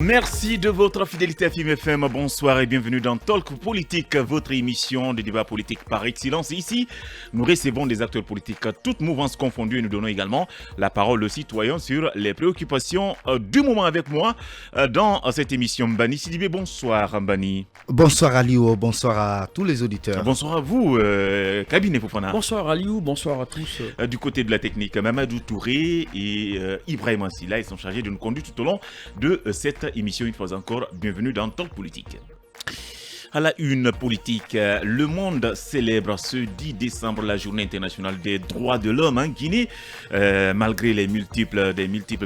Merci de votre fidélité à FIM FM. Bonsoir et bienvenue dans Talk Politique, votre émission de débat politique par excellence. Ici, nous recevons des acteurs politiques, toutes mouvances confondues, et nous donnons également la parole aux citoyens sur les préoccupations du moment avec moi dans cette émission. Mbani Sidibé, bonsoir Mbani. Bonsoir Aliou, bonsoir à tous les auditeurs. Bonsoir à vous, Cabinet Fofana. Bonsoir Aliou, bonsoir à tous. Du côté de la technique, Mamadou Touré et Ibrahim Ansila, ils sont chargés de nous conduire tout au long de cette émission. Une fois encore, bienvenue dans Talk Politique. À la une politique, le monde célèbre ce 10 décembre la journée internationale des droits de l'homme en Guinée. Malgré les multiples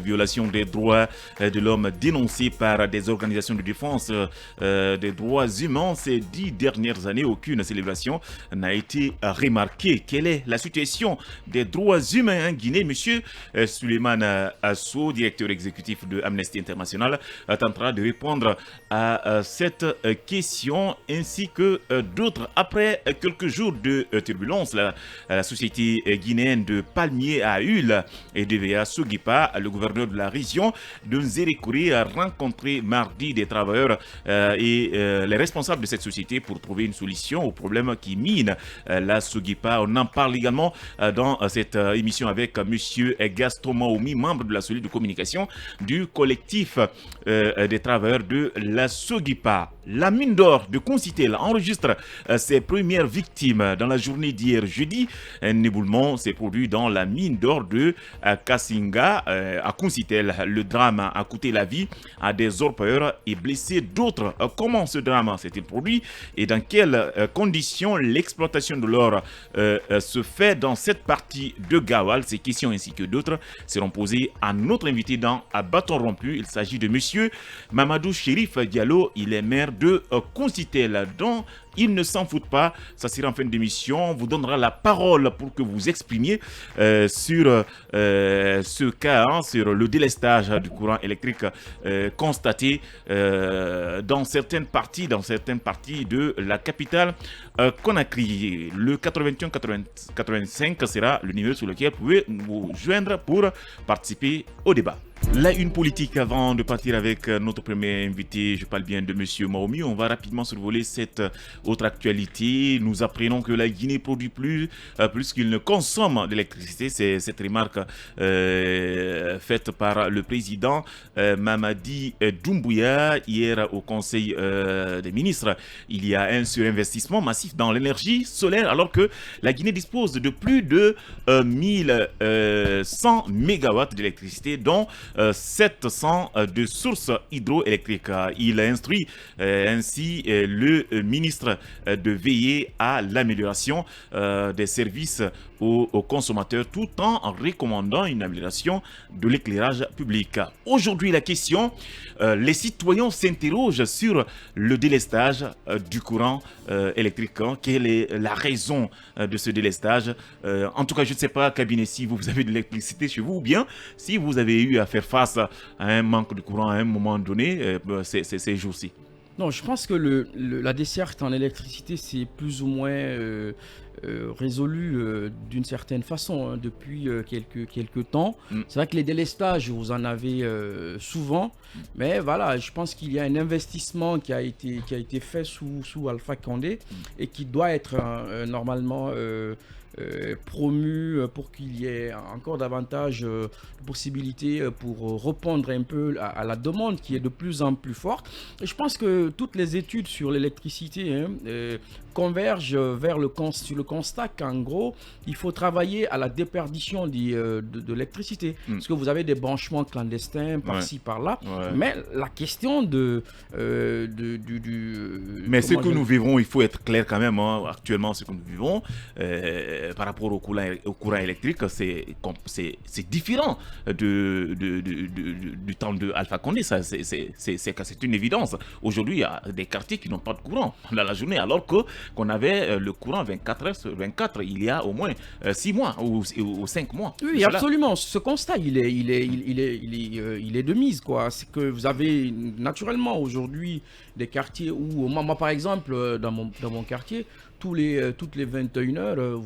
violations des droits de l'homme dénoncées par des organisations de défense des droits humains ces 10 dernières années, aucune célébration n'a été remarquée. Quelle est la situation des droits humains en Guinée? Monsieur Suleiman Asso, directeur exécutif de Amnesty International, tentera de répondre à cette question ainsi que d'autres. Après quelques jours de turbulence, la société guinéenne de palmiers à huile et de VA Sogipa, le gouverneur de la région de Nzérékouré, a rencontré mardi des travailleurs et les responsables de cette société pour trouver une solution aux problèmes qui minent la Sogipa. On en parle également dans cette émission avec monsieur Gaston Maoumi, membre de la cellule de communication du collectif des travailleurs de la Sogipa. La mine d'or de Koncitel enregistre ses premières victimes dans la journée d'hier jeudi. Un éboulement s'est produit dans la mine d'or de Kassinga à Koncitel. Le drame a coûté la vie à des orpailleurs et blessé d'autres. Comment ce drame s'est-il produit et dans quelles conditions l'exploitation de l'or se fait dans cette partie de Gawal? Ces questions ainsi que d'autres seront posées à notre invité dans À Bâton Rompu. Il s'agit de monsieur Mamadou Chérif Diallo. Il est maire de Koncitel, dont il ne s'en fout pas. Ça sera en fin d'émission. On vous donnera la parole pour que vous exprimiez sur ce cas, sur le délestage du courant électrique constaté dans certaines parties de la capitale Conakry. Le 81-85 sera le numéro sur lequel vous pouvez vous joindre pour participer au débat. La une politique avant de partir avec notre premier invité, je parle bien de monsieur Maoumi. On va rapidement survoler cette autre actualité. Nous apprenons que la Guinée produit plus qu'il ne consomme d'électricité. C'est cette remarque faite par le président Mamadi Doumbouya hier au Conseil des ministres. Il y a un surinvestissement massif dans l'énergie solaire alors que la Guinée dispose de plus de 1100 mégawatts d'électricité, dont 700 de sources hydroélectriques. Il instruit ainsi le ministre de veiller à l'amélioration des services aux consommateurs tout en recommandant une amélioration de l'éclairage public. Aujourd'hui, la question, les citoyens s'interrogent sur le délestage du courant électrique. Quelle est la raison de ce délestage? En tout cas, je ne sais pas, cabinet, si vous avez de l'électricité chez vous ou bien si vous avez eu à faire face à un manque de courant à un moment donné ces jours-ci. Non, je pense que la desserte en électricité, c'est plus ou moins résolu d'une certaine façon depuis quelques temps. C'est vrai que les délestages, vous en avez souvent, mais voilà, je pense qu'il y a un investissement qui a été fait sous Alpha Condé et qui doit être normalement promu pour qu'il y ait encore davantage de possibilités pour répondre un peu à la demande qui est de plus en plus forte. Et je pense que toutes les études sur l'électricité convergent sur le constat qu'en gros, il faut travailler à la déperdition de l'électricité. Parce que vous avez des branchements clandestins par-ci, par-là. Mais la question Mais ce que nous vivons, il faut être clair quand même, actuellement, ce que nous vivons, par rapport au courant électrique, c'est différent du temps de Alpha Condé. C'est une évidence. Aujourd'hui, il y a des quartiers qui n'ont pas de courant dans la journée, alors qu'on avait le courant 24 heures sur 24 il y a au moins 6 mois ou 5 mois. Oui, absolument. Ce constat, il est de mise, quoi. C'est que vous avez naturellement aujourd'hui des quartiers où, moi par exemple, dans mon quartier, toutes les 21 heures,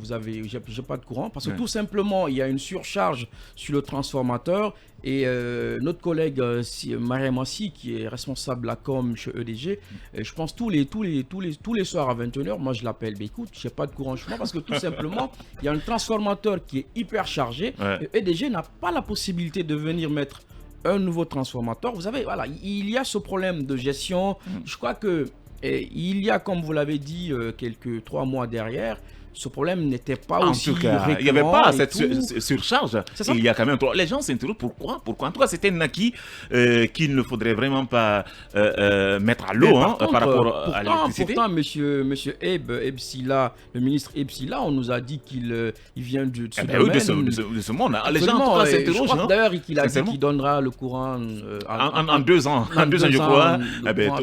j'ai pas de courant parce que tout simplement, il y a une surcharge sur le transformateur. Et notre collègue Mariam Assi, qui est responsable de la com chez EDG, je pense tous les soirs à 21h, moi je l'appelle, mais écoute, j'ai pas de courant chez moi parce que tout simplement, il y a un transformateur qui est hyper chargé. Et EDG n'a pas la possibilité de venir mettre un nouveau transformateur. Vous savez, voilà, il y a ce problème de gestion. Je crois que il y a, comme vous l'avez dit, quelques 3 mois derrière, ce problème n'était pas aussi récurrent. Il n'y avait pas cette surcharge. Il y a quand même... Les gens s'interrogent pourquoi. En tout cas, c'était un acquis qu'il ne faudrait vraiment pas mettre à l'eau par rapport à l'électricité. Pourtant, monsieur Eb Silla, le ministre Eb Silla, on nous a dit qu'il vient de ce domaine. De ce monde. Les gens, en tout cas, s'interrogent. Je crois d'ailleurs qu'il a dit qu'il donnera le courant en 2 ans. En 2 ans, je crois.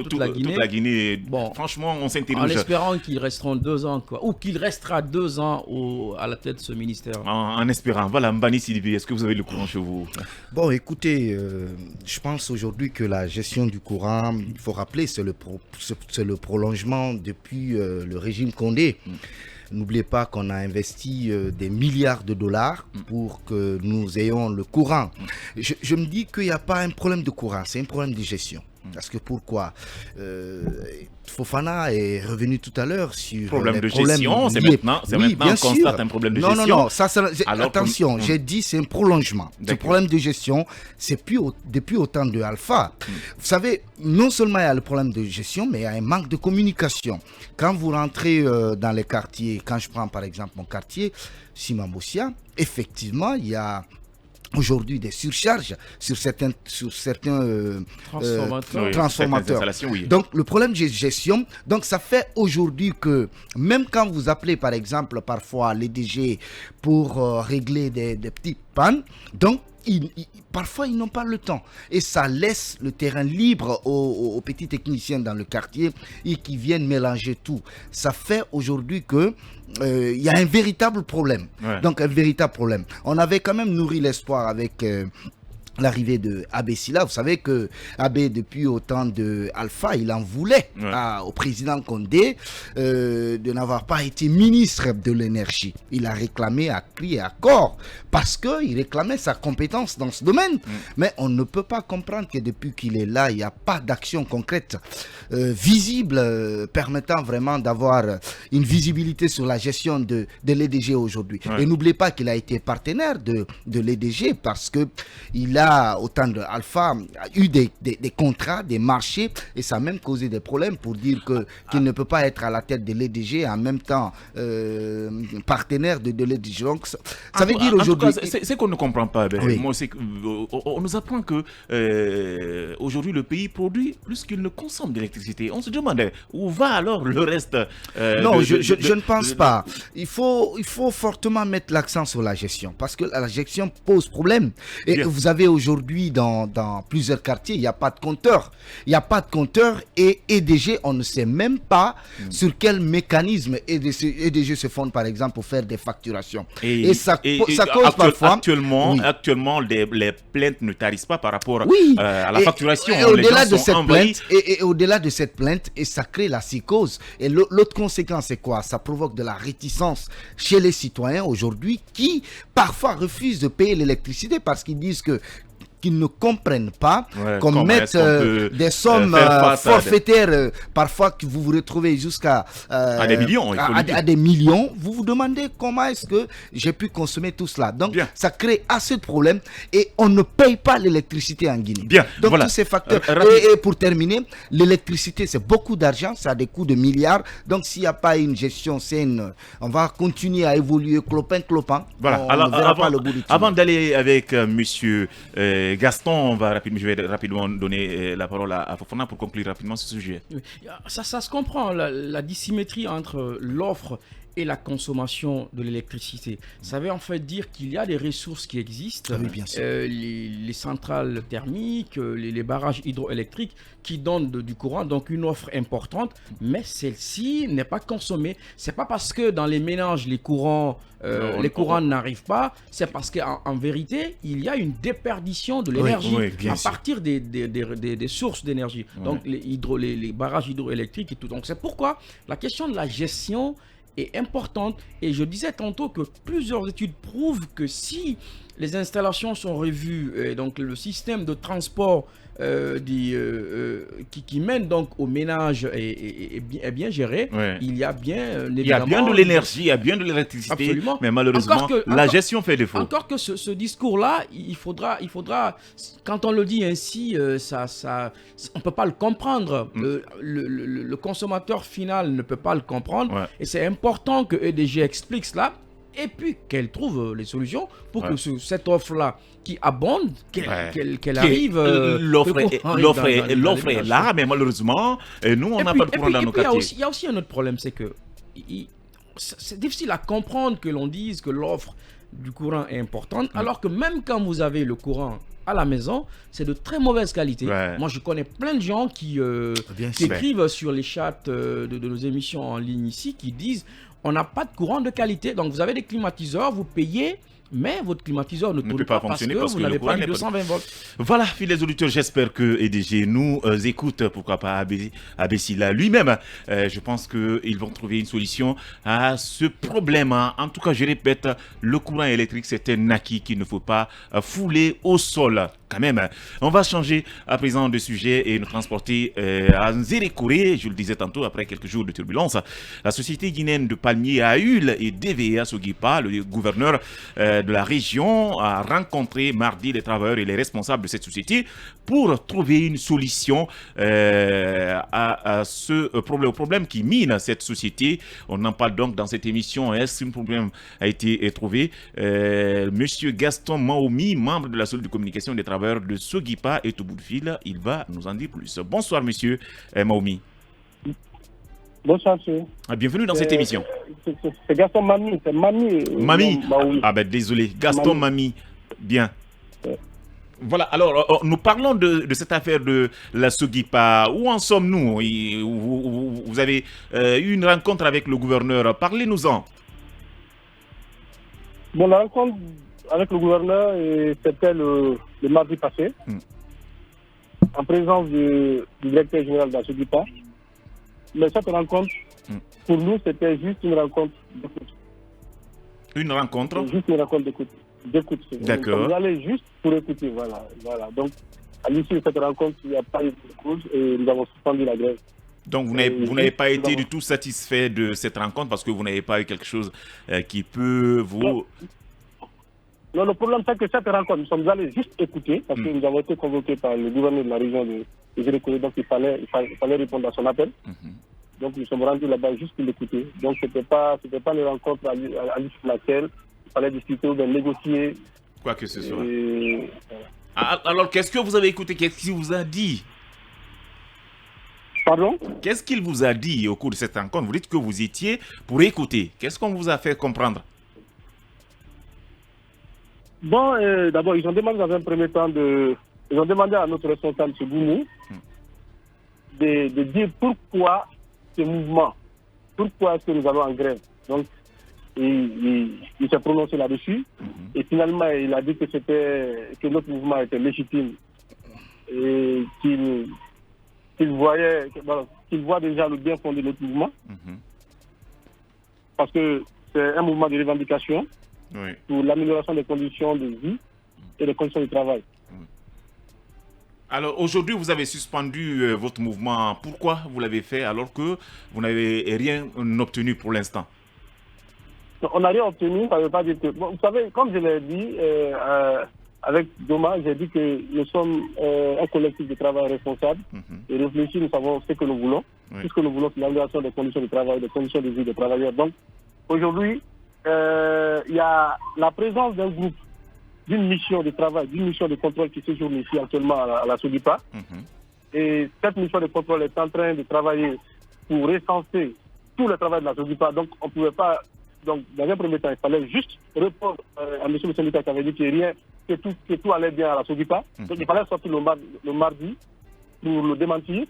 Toute la Guinée. Franchement, on s'interroge. En espérant qu'ils resteront 2 ans, ou qu'il restera 2 ans à la tête de ce ministère. En espérant. Voilà, Mbani Sidibé, est-ce que vous avez le courant chez vous? Bon, écoutez, je pense aujourd'hui que la gestion du courant, il faut rappeler, c'est le prolongement depuis le régime Condé. N'oubliez pas qu'on a investi des milliards de dollars pour que nous ayons le courant. Je me dis qu'il n'y a pas un problème de courant, c'est un problème de gestion. Parce que pourquoi Fofana est revenu tout à l'heure sur problème de gestion, c'est maintenant on constate un problème de gestion. Non, attention, j'ai dit c'est un prolongement. Ce problème de gestion, c'est depuis au temps de Alpha. Vous savez, non seulement il y a le problème de gestion, mais il y a un manque de communication. Quand vous rentrez dans les quartiers, quand je prends par exemple mon quartier, Simambossia, effectivement, il y a aujourd'hui des surcharges sur certains transformateurs. Donc le problème de gestion, donc ça fait aujourd'hui que même quand vous appelez par exemple parfois les DG pour régler des petites pannes, donc parfois ils n'ont pas le temps et ça laisse le terrain libre aux petits techniciens dans le quartier et qui viennent mélanger tout. Ça fait aujourd'hui que il y a un véritable problème. Donc un véritable problème. On avait quand même nourri l'espoir avec l'arrivée de Abbé Silla. Vous savez que Abbé, depuis au temps de Alpha, il en voulait au président Condé de n'avoir pas été ministre de l'énergie. Il a réclamé à cri et à corps parce qu'il réclamait sa compétence dans ce domaine. Mais on ne peut pas comprendre que depuis qu'il est là, il n'y a pas d'action concrète visible permettant vraiment d'avoir une visibilité sur la gestion de l'EDG aujourd'hui. Et n'oubliez pas qu'il a été partenaire de l'EDG parce qu'il a au temps de Alpha eu des contrats, des marchés et ça a même causé des problèmes pour dire qu'il ne peut pas être à la tête de l'EDG en même temps partenaire de l'EDG. Donc ça veut dire aujourd'hui... C'est qu'on ne comprend pas. Moi, on nous apprend que aujourd'hui le pays produit plus qu'il ne consomme d'électricité. On se demande où va alors le reste. Non, je ne pense pas. Il faut fortement mettre l'accent sur la gestion parce que la gestion pose problème. Et vous avez aujourd'hui dans plusieurs quartiers, il n'y a pas de compteur. Il n'y a pas de compteur et EDG, on ne sait même pas sur quel mécanisme EDG se fonde par exemple pour faire des facturations. Et ça cause parfois... Actuellement, les plaintes ne tarissent pas par rapport à la facturation. Et au-delà de cette plainte, et au-delà de cette plainte, et ça crée la psychose. Et l'autre conséquence, c'est quoi? Ça provoque de la réticence chez les citoyens aujourd'hui qui parfois refusent de payer l'électricité parce qu'ils disent qu'ils ne comprennent pas qu'on mette des sommes forfaitaires parfois que vous vous retrouvez jusqu'à à des millions. À des millions. Vous vous demandez comment est-ce que j'ai pu consommer tout cela. Donc ça crée assez de problèmes et on ne paye pas l'électricité en Guinée. Donc tous ces facteurs. Et pour terminer, l'électricité c'est beaucoup d'argent, ça a des coûts de milliards. Donc s'il n'y a pas une gestion saine, on va continuer à évoluer clopin. Voilà. Avant d'aller avec monsieur Gaston, je vais rapidement donner la parole à Fofana pour conclure rapidement ce sujet. Ça se comprend, la dissymétrie entre l'offre et la consommation de l'électricité. Ça veut en fait dire qu'il y a des ressources qui existent, bien sûr. Les centrales thermiques, les barrages hydroélectriques qui donnent du courant, donc une offre importante, mais celle-ci n'est pas consommée. C'est pas parce que dans les ménages les courants n'arrivent pas, c'est parce qu'en vérité, il y a une déperdition de l'énergie à partir des sources d'énergie. Donc les barrages hydroélectriques et tout. Donc c'est pourquoi la question de la gestion est importante. Et je disais tantôt que plusieurs études prouvent que si les installations sont revues, et donc le système de transport qui mène donc au ménage est bien géré, il y a bien il y a bien de l'énergie, il y a bien de l'électricité, mais malheureusement la gestion fait défaut. Encore que ce discours-là, il faudra, quand on le dit ainsi, on ne peut pas le comprendre. Le consommateur final ne peut pas le comprendre, et c'est important que EDG explique cela. Et puis qu'elle trouve les solutions pour que cette offre-là qui abonde, qu'elle arrive. L'offre est là, mais malheureusement, nous, on n'a pas de courant dans nos quartiers. Il y a aussi un autre problème, c'est que c'est difficile à comprendre que l'on dise que l'offre du courant est importante, alors que même quand vous avez le courant à la maison, c'est de très mauvaise qualité. Moi, je connais plein de gens qui écrivent sur les chats de nos émissions en ligne ici, qui disent on n'a pas de courant de qualité. Donc, vous avez des climatiseurs, vous payez, mais votre climatiseur ne tourne pas fonctionner parce que vous n'avez pas de 220 volts. Voilà, fidèles auditeurs, j'espère que EDG nous écoute, pourquoi pas Abessila lui-même. Je pense qu'ils vont trouver une solution à ce problème. En tout cas, je répète, le courant électrique, c'est un acquis qu'il ne faut pas fouler au sol. Quand même, on va changer à présent de sujet et nous transporter à Nzérékouré. Je le disais tantôt, après quelques jours de turbulence, la société guinéenne de palmiers à huile et DVA Sogipa, le gouverneur de la région, a rencontré mardi les travailleurs et les responsables de cette société pour trouver une solution à ce problème qui mine cette société. On en parle donc dans cette émission. Est-ce qu'un problème a été trouvé? Monsieur Gaston Maomi, membre de la cellule de communication des travailleurs de Sogipa est au bout de fil, il va nous en dire plus. Bonsoir monsieur Maomi. Bonsoir monsieur. Bienvenue dans cette émission. C'est Gaston Mami, c'est Mami. Mami. Ah ben désolé, Gaston Mami. Bien. Voilà, alors nous parlons de cette affaire de la Sogipa. Où en sommes-nous? Vous avez eu une rencontre avec le gouverneur, parlez-nous-en. Bon, la rencontre avec le gouverneur, c'était le mardi passé, en présence du directeur général de la Sogipa. Mais cette rencontre, pour nous, c'était juste une rencontre d'écoute. Une rencontre? Juste une rencontre d'écoute. D'accord. Vous allez juste pour écouter, voilà. Donc, à l'issue de cette rencontre, il n'y a pas eu de cause et nous avons suspendu la grève. Donc, vous n'avez pas été du tout satisfait de cette rencontre parce que vous n'avez pas eu quelque chose qui peut vous... Non, le problème, c'est que cette rencontre, nous sommes allés juste écouter, parce que nous avons été convoqués par le gouverneur de la région de Nzérékouré, donc il fallait répondre à son appel. Donc nous sommes rendus là-bas juste pour l'écouter. Donc c'était pas une rencontre à l'issue de laquelle il fallait discuter ou bien négocier. Quoi que ce soit. Alors, qu'est-ce que vous avez écouté? Qu'est-ce qu'il vous a dit? Pardon? Qu'est-ce qu'il vous a dit au cours de cette rencontre? Vous dites que vous étiez pour écouter. Qu'est-ce qu'on vous a fait comprendre? Bon, d'abord, ils ont demandé dans un premier temps ils ont demandé à notre responsable, M. Goumou, de dire pourquoi ce mouvement, pourquoi est-ce que nous allons en grève. Donc, il s'est prononcé là-dessus, et finalement, il a dit que notre mouvement était légitime, et qu'il voit déjà le bien fondé de notre mouvement, parce que c'est un mouvement de revendication, pour l'amélioration des conditions de vie et des conditions de travail. Alors aujourd'hui, vous avez suspendu votre mouvement. Pourquoi vous l'avez fait alors que vous n'avez rien obtenu pour l'instant? On n'a rien obtenu, ça ne veut pas dire que... Bon, vous savez, comme je l'ai dit, avec Doma, j'ai dit que nous sommes un collectif de travail responsable et réfléchi, nous savons ce que nous voulons. Tout ce que nous voulons, c'est l'amélioration des conditions de travail, des conditions de vie des travailleurs. Donc aujourd'hui, il y a la présence d'un groupe, d'une mission de travail, d'une mission de contrôle qui séjourne ici actuellement à la Sogipa. Et cette mission de contrôle est en train de travailler pour recenser tout le travail de la Sogipa. Donc on ne pouvait pas, donc dans un premier temps, il fallait juste répondre à M. le syndicat qui avait dit que tout allait bien à la Sogipa. Donc il fallait sortir le mardi pour le démentir,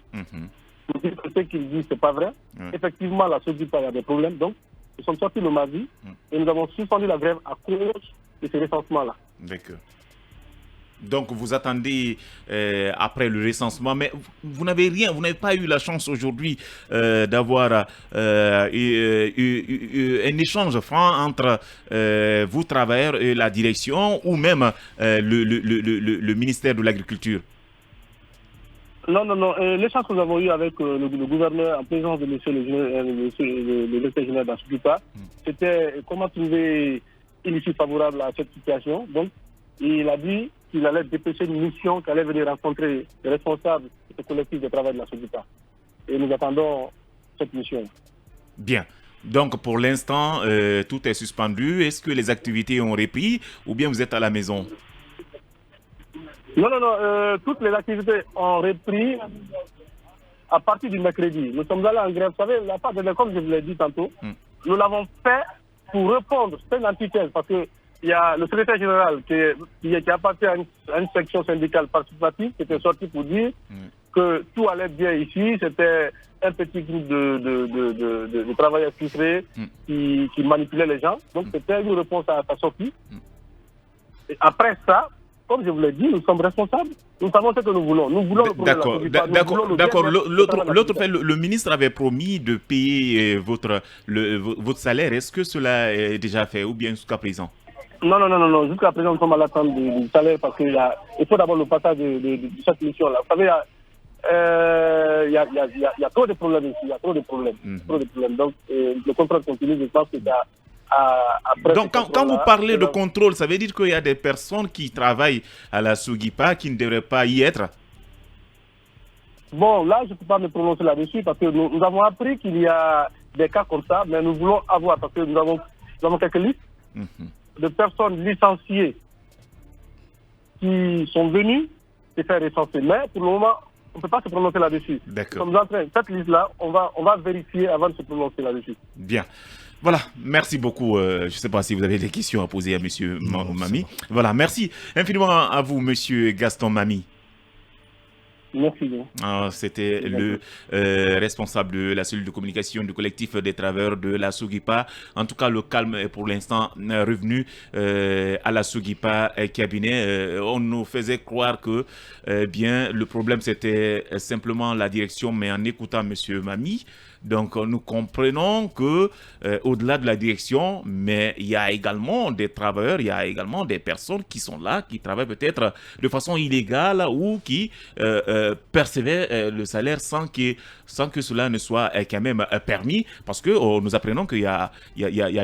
pour dire que ce qu'il dit, ce n'est pas vrai. Effectivement, la Sogipa, il y a des problèmes. Donc nous sommes sortis le mardi et nous avons suspendu la grève à cause de ces recensements-là. D'accord. Donc vous attendez après le recensement, mais vous n'avez pas eu la chance aujourd'hui d'avoir un échange franc entre vous travailleurs et la direction ou même le ministère de l'Agriculture. Non. L'échange que nous avons eu avec le gouverneur en présence de monsieur le directeur général d'Asugipa, c'était comment trouver une issue favorable à cette situation. Donc, il a dit qu'il allait dépêcher une mission, qu'il allait venir rencontrer les responsables du collectif de travail de la Sogipa. Et nous attendons cette mission. Bien. Donc, pour l'instant, tout est suspendu. Est-ce que les activités ont repris ou bien vous êtes à la maison? Non. Toutes les activités ont repris à partir du mercredi. Nous sommes allés en grève. Vous savez, la part de l'école, comme je vous l'ai dit tantôt, nous l'avons fait pour répondre. C'est une antithèse parce que il y a le secrétaire général qui appartient à une section syndicale participative qui était sorti pour dire que tout allait bien ici. C'était un petit groupe de travailleurs filtrés qui manipulaient les gens. Donc c'était une réponse à sa sortie. Et après ça, comme je vous l'ai dit, nous sommes responsables. Nous savons ce que nous voulons. Nous voulons D'accord. L'autre fait, le ministre avait promis de payer votre salaire. Est-ce que cela est déjà fait ou bien jusqu'à présent? Non. Jusqu'à présent, nous sommes à l'attente du salaire parce qu'il faut d'abord le passage de cette mission-là. Vous savez, il y a trop de problèmes ici. Il y a trop de problèmes. Donc, le contrôle continue. Je pense que donc, quand vous parlez de contrôle, ça veut dire qu'il y a des personnes qui travaillent à la Sogipa qui ne devraient pas y être? Bon, là, je ne peux pas me prononcer là-dessus parce que nous avons appris qu'il y a des cas comme ça, mais nous voulons avoir, parce que nous avons quelques listes de personnes licenciées qui sont venues se faire recenser. Mais pour le moment, on ne peut pas se prononcer là-dessus. D'accord. Cette liste-là, on va vérifier avant de se prononcer là-dessus. Bien. Voilà, merci beaucoup. Je ne sais pas si vous avez des questions à poser à M. Mami. Voilà, merci infiniment à vous, M. Gaston Mami. Merci. C'était le responsable de la cellule de communication du collectif des travailleurs de la Sogipa. En tout cas, le calme est pour l'instant revenu à la Sogipa cabinet. On nous faisait croire que bien le problème c'était simplement la direction, mais en écoutant M. Mami, donc nous comprenons que au-delà de la direction, mais il y a également des travailleurs, il y a également des personnes qui sont là, qui travaillent peut-être de façon illégale ou qui percevaient le salaire sans que cela ne soit quand même permis, parce que nous apprenons qu'il y a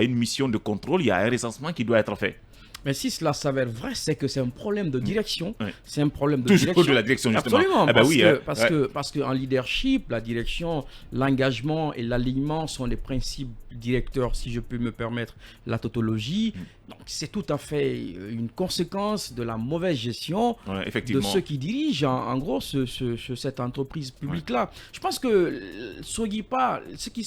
une mission de contrôle, il y a un recensement qui doit être fait. Mais si cela s'avère vrai, c'est que c'est un problème de direction. Oui. C'est un problème de direction. direction. De la direction, justement. Absolument. Parce qu'en leadership, la direction, l'engagement et l'alignement sont des principes directeurs, si je peux me permettre la tautologie. Donc, c'est tout à fait une conséquence de la mauvaise gestion de ceux qui dirigent, en gros, cette entreprise publique-là. Je pense que Sogipa, ce qui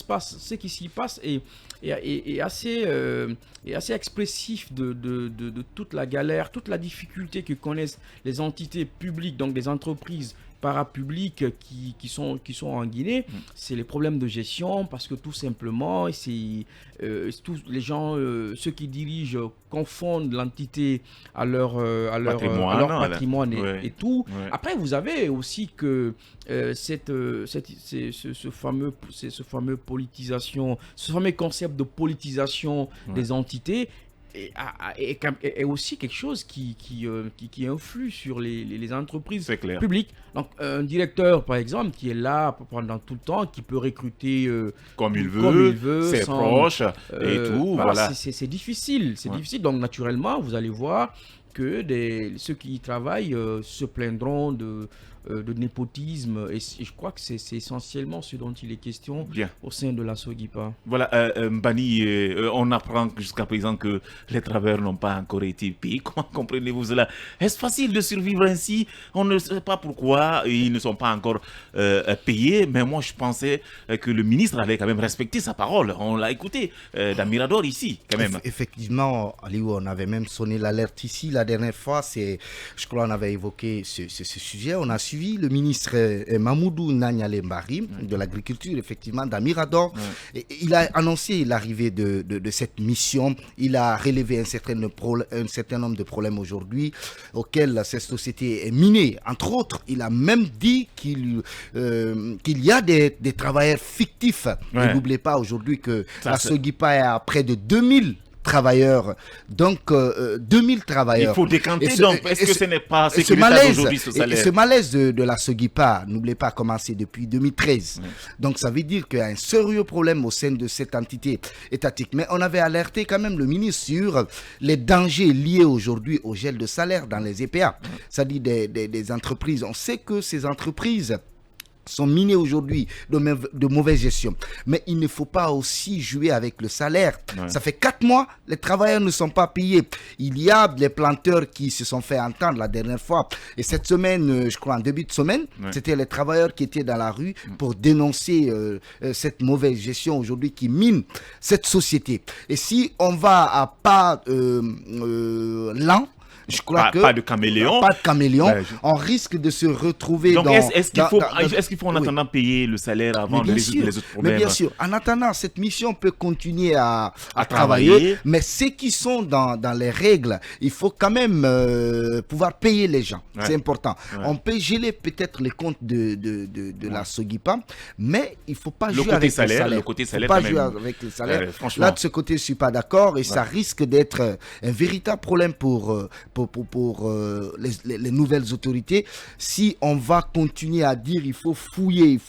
s'y passe est assez expressif de toute la galère, toute la difficulté que connaissent les entités publiques, donc des entreprises parapubliques qui sont en Guinée. C'est les problèmes de gestion, parce que tout simplement, tous les gens, ceux qui dirigent, confondent l'entité à leur patrimoine et tout. Ouais. Après, vous avez aussi que ce fameux concept de politisation des entités est aussi quelque chose qui influe sur les entreprises publiques. Donc, un directeur, par exemple, qui est là pendant tout le temps, qui peut recruter comme il veut, ses proches et tout. Voilà. C'est difficile. Difficile. Donc, naturellement, vous allez voir que ceux qui y travaillent se plaindront de népotisme, et je crois que c'est essentiellement ce dont il est question au sein de la Sogipa. Voilà, Mbani, on apprend jusqu'à présent que les travailleurs n'ont pas encore été payés. Comment comprenez-vous cela? Est-ce facile de survivre ainsi? On ne sait pas pourquoi ils ne sont pas encore payés, mais moi je pensais que le ministre allait quand même respecter sa parole. On l'a écouté dans Mirador ici, quand même. Effectivement, Aliou, on avait même sonné l'alerte ici la dernière fois. Je crois qu'on avait évoqué ce sujet. On a su suivi le ministre Mamoudou Nanyale Mbari de l'agriculture, effectivement, d'Amirador. Il a annoncé l'arrivée de cette mission. Il a relevé un certain nombre de problèmes aujourd'hui auxquels cette société est minée. Entre autres, il a même dit qu'il y a des travailleurs fictifs. Et n'oubliez pas aujourd'hui que la Sogipa est à près de 2000 travailleurs, donc 2000 travailleurs. Il faut décanter, donc est-ce que ce n'est pas sécuritaire aujourd'hui ce salaire? Ce malaise de la Sogipa, n'oubliez pas, a commencé depuis 2013. Donc ça veut dire qu'il y a un sérieux problème au sein de cette entité étatique. Mais on avait alerté quand même le ministre sur les dangers liés aujourd'hui au gel de salaire dans les EPA. C'est-à-dire des entreprises. On sait que ces entreprises sont minés aujourd'hui de mauvaise gestion. Mais il ne faut pas aussi jouer avec le salaire. Ça fait 4 mois, les travailleurs ne sont pas payés. Il y a des planteurs qui se sont fait entendre la dernière fois. Et cette semaine, je crois en début de semaine, c'était les travailleurs qui étaient dans la rue pour dénoncer cette mauvaise gestion aujourd'hui qui mine cette société. Et si on va à pas lent, je crois pas de caméléon. Pas de caméléon. On risque de se retrouver donc est-ce qu'il faut en attendant payer le salaire avant de résoudre les autres problèmes? Mais bien sûr, en attendant, cette mission peut continuer à travailler. Mais ceux qui sont dans les règles, il faut quand même pouvoir payer les gens. C'est important. On peut geler peut-être les comptes de la Sogipa, mais il ne faut pas jouer avec le salaire. Le côté salaire, il ne faut pas jouer avec le salaire. Là, de ce côté, je ne suis pas d'accord et ça risque d'être un véritable problème pour les nouvelles autorités. Si on va continuer à dire il faut fouiller,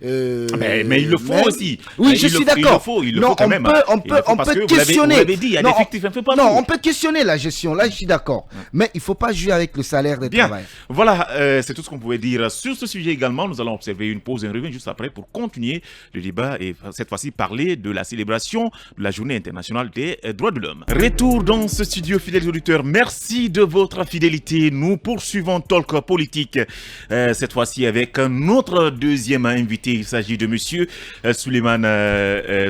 mais il le faut aussi. Oui, je suis d'accord. Il le faut quand même. On peut questionner. Vous l'avez dit, il y a des fictifs un peu partout. Non, on peut questionner la gestion. Là, je suis d'accord. Mais il ne faut pas jouer avec le salaire des travailleurs. Voilà, c'est tout ce qu'on pouvait dire sur ce sujet également. Nous allons observer une pause et on revient juste après pour continuer le débat et cette fois-ci parler de la célébration de la Journée internationale des droits de l'homme. Retour dans ce studio, fidèles auditeurs, merci de votre fidélité. Nous poursuivons Talk Politique, cette fois-ci avec notre deuxième invité. Il s'agit de monsieur Souleymane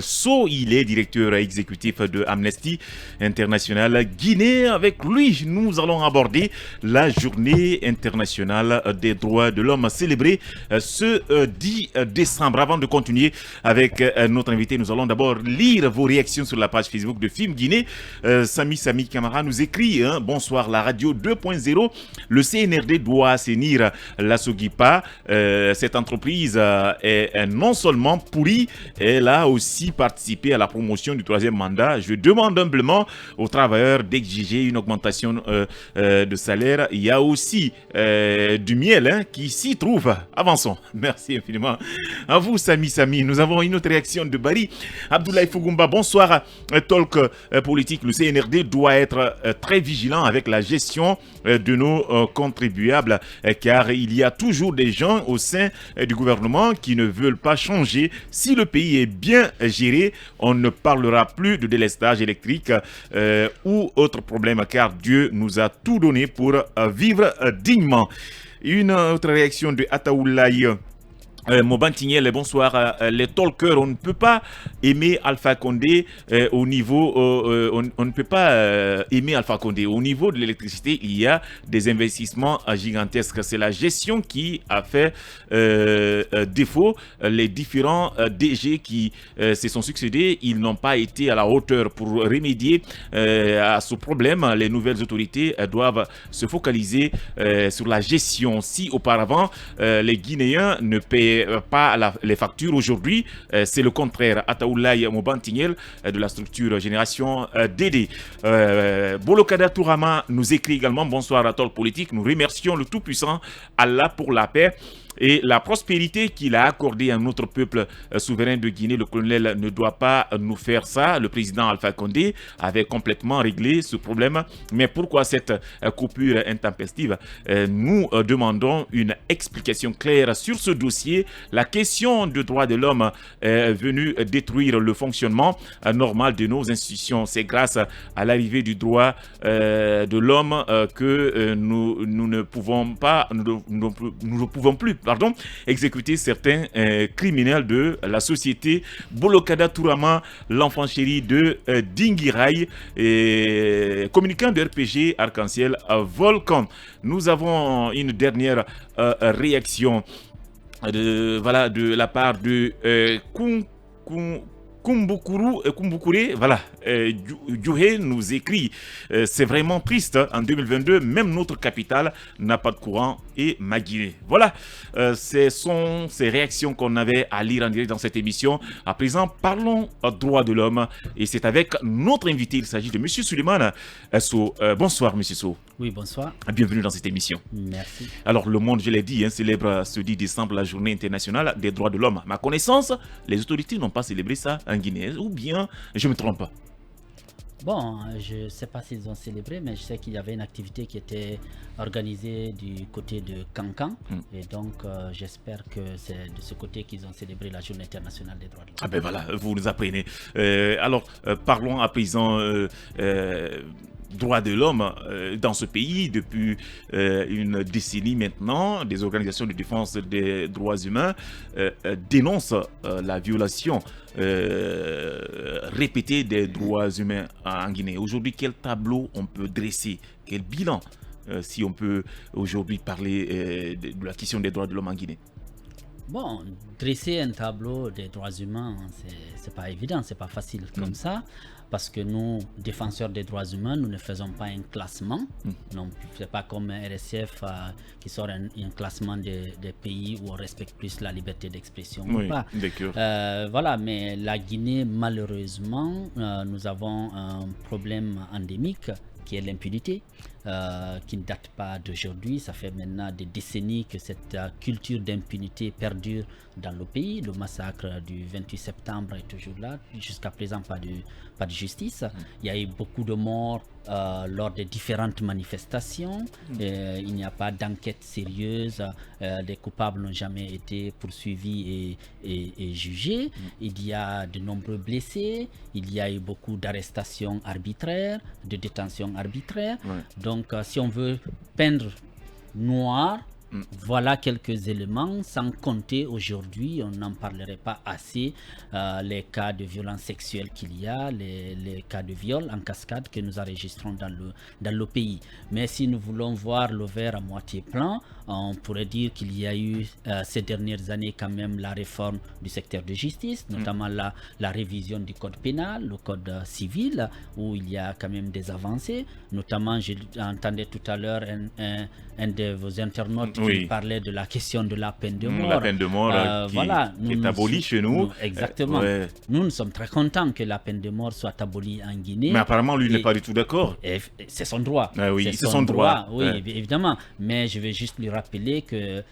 Sow. Il est directeur exécutif de Amnesty International Guinée. Avec lui, nous allons aborder la Journée internationale des droits de l'homme célébrée ce 10 décembre. Avant de continuer avec notre invité, nous allons d'abord lire vos réactions sur la page Facebook de Film Guinée. Sami Camara nous écrit bonsoir, la radio 2.0. Le CNRD doit assainir la Sogipa. Cette entreprise est non seulement pourrie, elle a aussi participé à la promotion du 3e mandat. Je demande humblement aux travailleurs d'exiger une augmentation de salaire. Il y a aussi du miel qui s'y trouve. Avançons. Merci infiniment à vous, Sami. Nous avons une autre réaction de Barry Abdoulaye Fougoumba. Bonsoir, Talk Politique. Le CNRD doit être très vigilant avec la gestion de nos contribuables, car il y a toujours des gens au sein du gouvernement qui ne veulent pas changer. Si le pays est bien géré, on ne parlera plus de délestage électrique ou autre problème, car Dieu nous a tout donné pour vivre dignement. Une autre réaction de Ataoulaye Mobantignel, bonsoir. Les talkers, on ne peut pas aimer Alpha Condé au niveau, on ne peut pas aimer Alpha Condé. Au niveau de l'électricité, il y a des investissements gigantesques. C'est la gestion qui a fait défaut. Les différents DG qui se sont succédés, ils n'ont pas été à la hauteur pour remédier à ce problème. Les nouvelles autorités doivent se focaliser sur la gestion. Si auparavant, les Guinéens ne paient pas les factures aujourd'hui, c'est le contraire. Ataoulaye Mobantignel de la structure Génération DD. Bolokada Tourama nous écrit également bonsoir à Talk Politique. Nous remercions le Tout-Puissant Allah pour la paix et la prospérité qu'il a accordée à notre peuple souverain de Guinée. Le colonel ne doit pas nous faire ça. Le président Alpha Condé avait complètement réglé ce problème. Mais pourquoi cette coupure intempestive? Nous demandons une explication claire sur ce dossier. La question de droits de l'homme est venue détruire le fonctionnement normal de nos institutions. C'est grâce à l'arrivée du droit de l'homme que nous ne pouvons plus exécuté certains criminels de la société Bolokada Tourama, l'enfant chéri de Dingirai, et communicant de RPG Arc-en-Ciel Volcan. Nous avons une dernière réaction de la part de Kumbukure, voilà, Djouhé nous écrit, c'est vraiment triste, en 2022, même notre capitale n'a pas de courant et ma Guinée. Voilà, ce sont ces réactions qu'on avait à lire en direct dans cette émission. À présent, parlons droits de l'homme et c'est avec notre invité, il s'agit de M. Suleiman So. Bonsoir M. So. Oui, bonsoir. Bienvenue dans cette émission. Merci. Alors, le monde, je l'ai dit, célèbre ce 10 décembre la journée internationale des droits de l'homme. À ma connaissance, les autorités n'ont pas célébré ça en Guinée, ou bien je me trompe pas? Bon, je ne sais pas s'ils ont célébré, mais je sais qu'il y avait une activité qui était organisée du côté de Cancan. Et donc, j'espère que c'est de ce côté qu'ils ont célébré la journée internationale des droits de l'homme. Ah ben voilà, vous nous apprenez. Alors, parlons à présent droits de l'homme dans ce pays depuis une décennie maintenant. Des organisations de défense des droits humains dénoncent la violation répétée des droits humains en Guinée. Aujourd'hui, quel tableau on peut dresser? Quel bilan si on peut aujourd'hui parler de la question des droits de l'homme en Guinée? Bon, dresser un tableau des droits humains, c'est pas évident, c'est pas facile comme ça. Parce que nous, défenseurs des droits humains, nous ne faisons pas un classement. Non, c'est pas comme un RSF qui sort un classement des pays où on respecte plus la liberté d'expression ou pas. Voilà, mais la Guinée, malheureusement, nous avons un problème endémique qui est l'impunité, qui ne date pas d'aujourd'hui. Ça fait maintenant des décennies que cette culture d'impunité perdure dans le pays. Le massacre du 28 septembre est toujours là. Jusqu'à présent, pas de justice. Il y a eu beaucoup de morts lors des différentes manifestations. Il n'y a pas d'enquête sérieuse. Les coupables n'ont jamais été poursuivis et jugés. Il y a de nombreux blessés. Il y a eu beaucoup d'arrestations arbitraires, de détentions arbitraires. Donc, si on veut peindre noir, voilà quelques éléments, sans compter aujourd'hui, on n'en parlerait pas assez, les cas de violence sexuelle qu'il y a, les cas de viol en cascade que nous enregistrons dans le pays. Mais si nous voulons voir le verre à moitié plein, on pourrait dire qu'il y a eu ces dernières années quand même la réforme du secteur de justice, notamment la révision du code pénal, le code civil, où il y a quand même des avancées. Notamment, j'entendais tout à l'heure un de vos internautes qui parlait de la question de la peine de mort. La peine de mort qui est abolie chez nous. Exactement. Nous sommes très contents que la peine de mort soit abolie en Guinée. Mais apparemment, lui n'est pas du tout d'accord. C'est son droit. Oui, c'est son droit. Oui, évidemment. Mais je vais juste lui rappeler que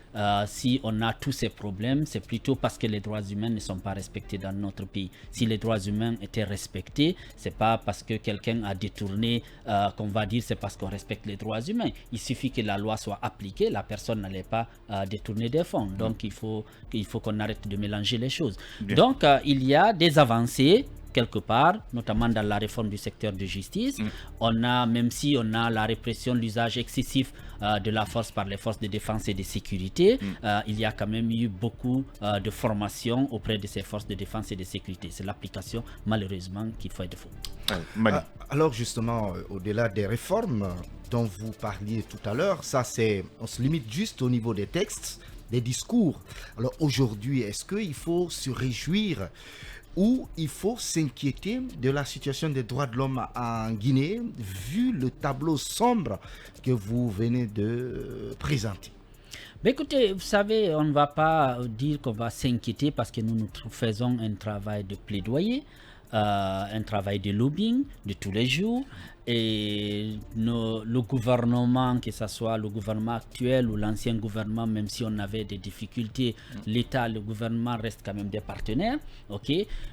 si on a tous ces problèmes, c'est plutôt parce que les droits humains ne sont pas respectés dans notre pays. Si les droits humains étaient respectés, c'est pas parce que quelqu'un a détourné qu'on va dire c'est parce qu'on respecte les droits humains. Il suffit que la loi soit appliquée, la personne n'allait pas détourner des fonds. Donc il faut qu'on arrête de mélanger les choses. Donc il y a des avancées quelque part, notamment dans la réforme du secteur de justice. Même si on a la répression, l'usage excessif de la force par les forces de défense et de sécurité, il y a quand même eu beaucoup de formation auprès de ces forces de défense et de sécurité. C'est l'application, malheureusement, qu'il faut être faux. Alors justement, au-delà des réformes dont vous parliez tout à l'heure, on se limite juste au niveau des textes, des discours. Alors aujourd'hui, est-ce qu'il faut se réjouir ou il faut s'inquiéter de la situation des droits de l'homme en Guinée, vu le tableau sombre que vous venez de présenter? Mais écoutez, vous savez, on ne va pas dire qu'on va s'inquiéter parce que nous faisons un travail de plaidoyer, un travail de lobbying de tous les jours. Et le gouvernement, que ce soit le gouvernement actuel ou l'ancien gouvernement, même si on avait des difficultés, l'État, le gouvernement restent quand même des partenaires.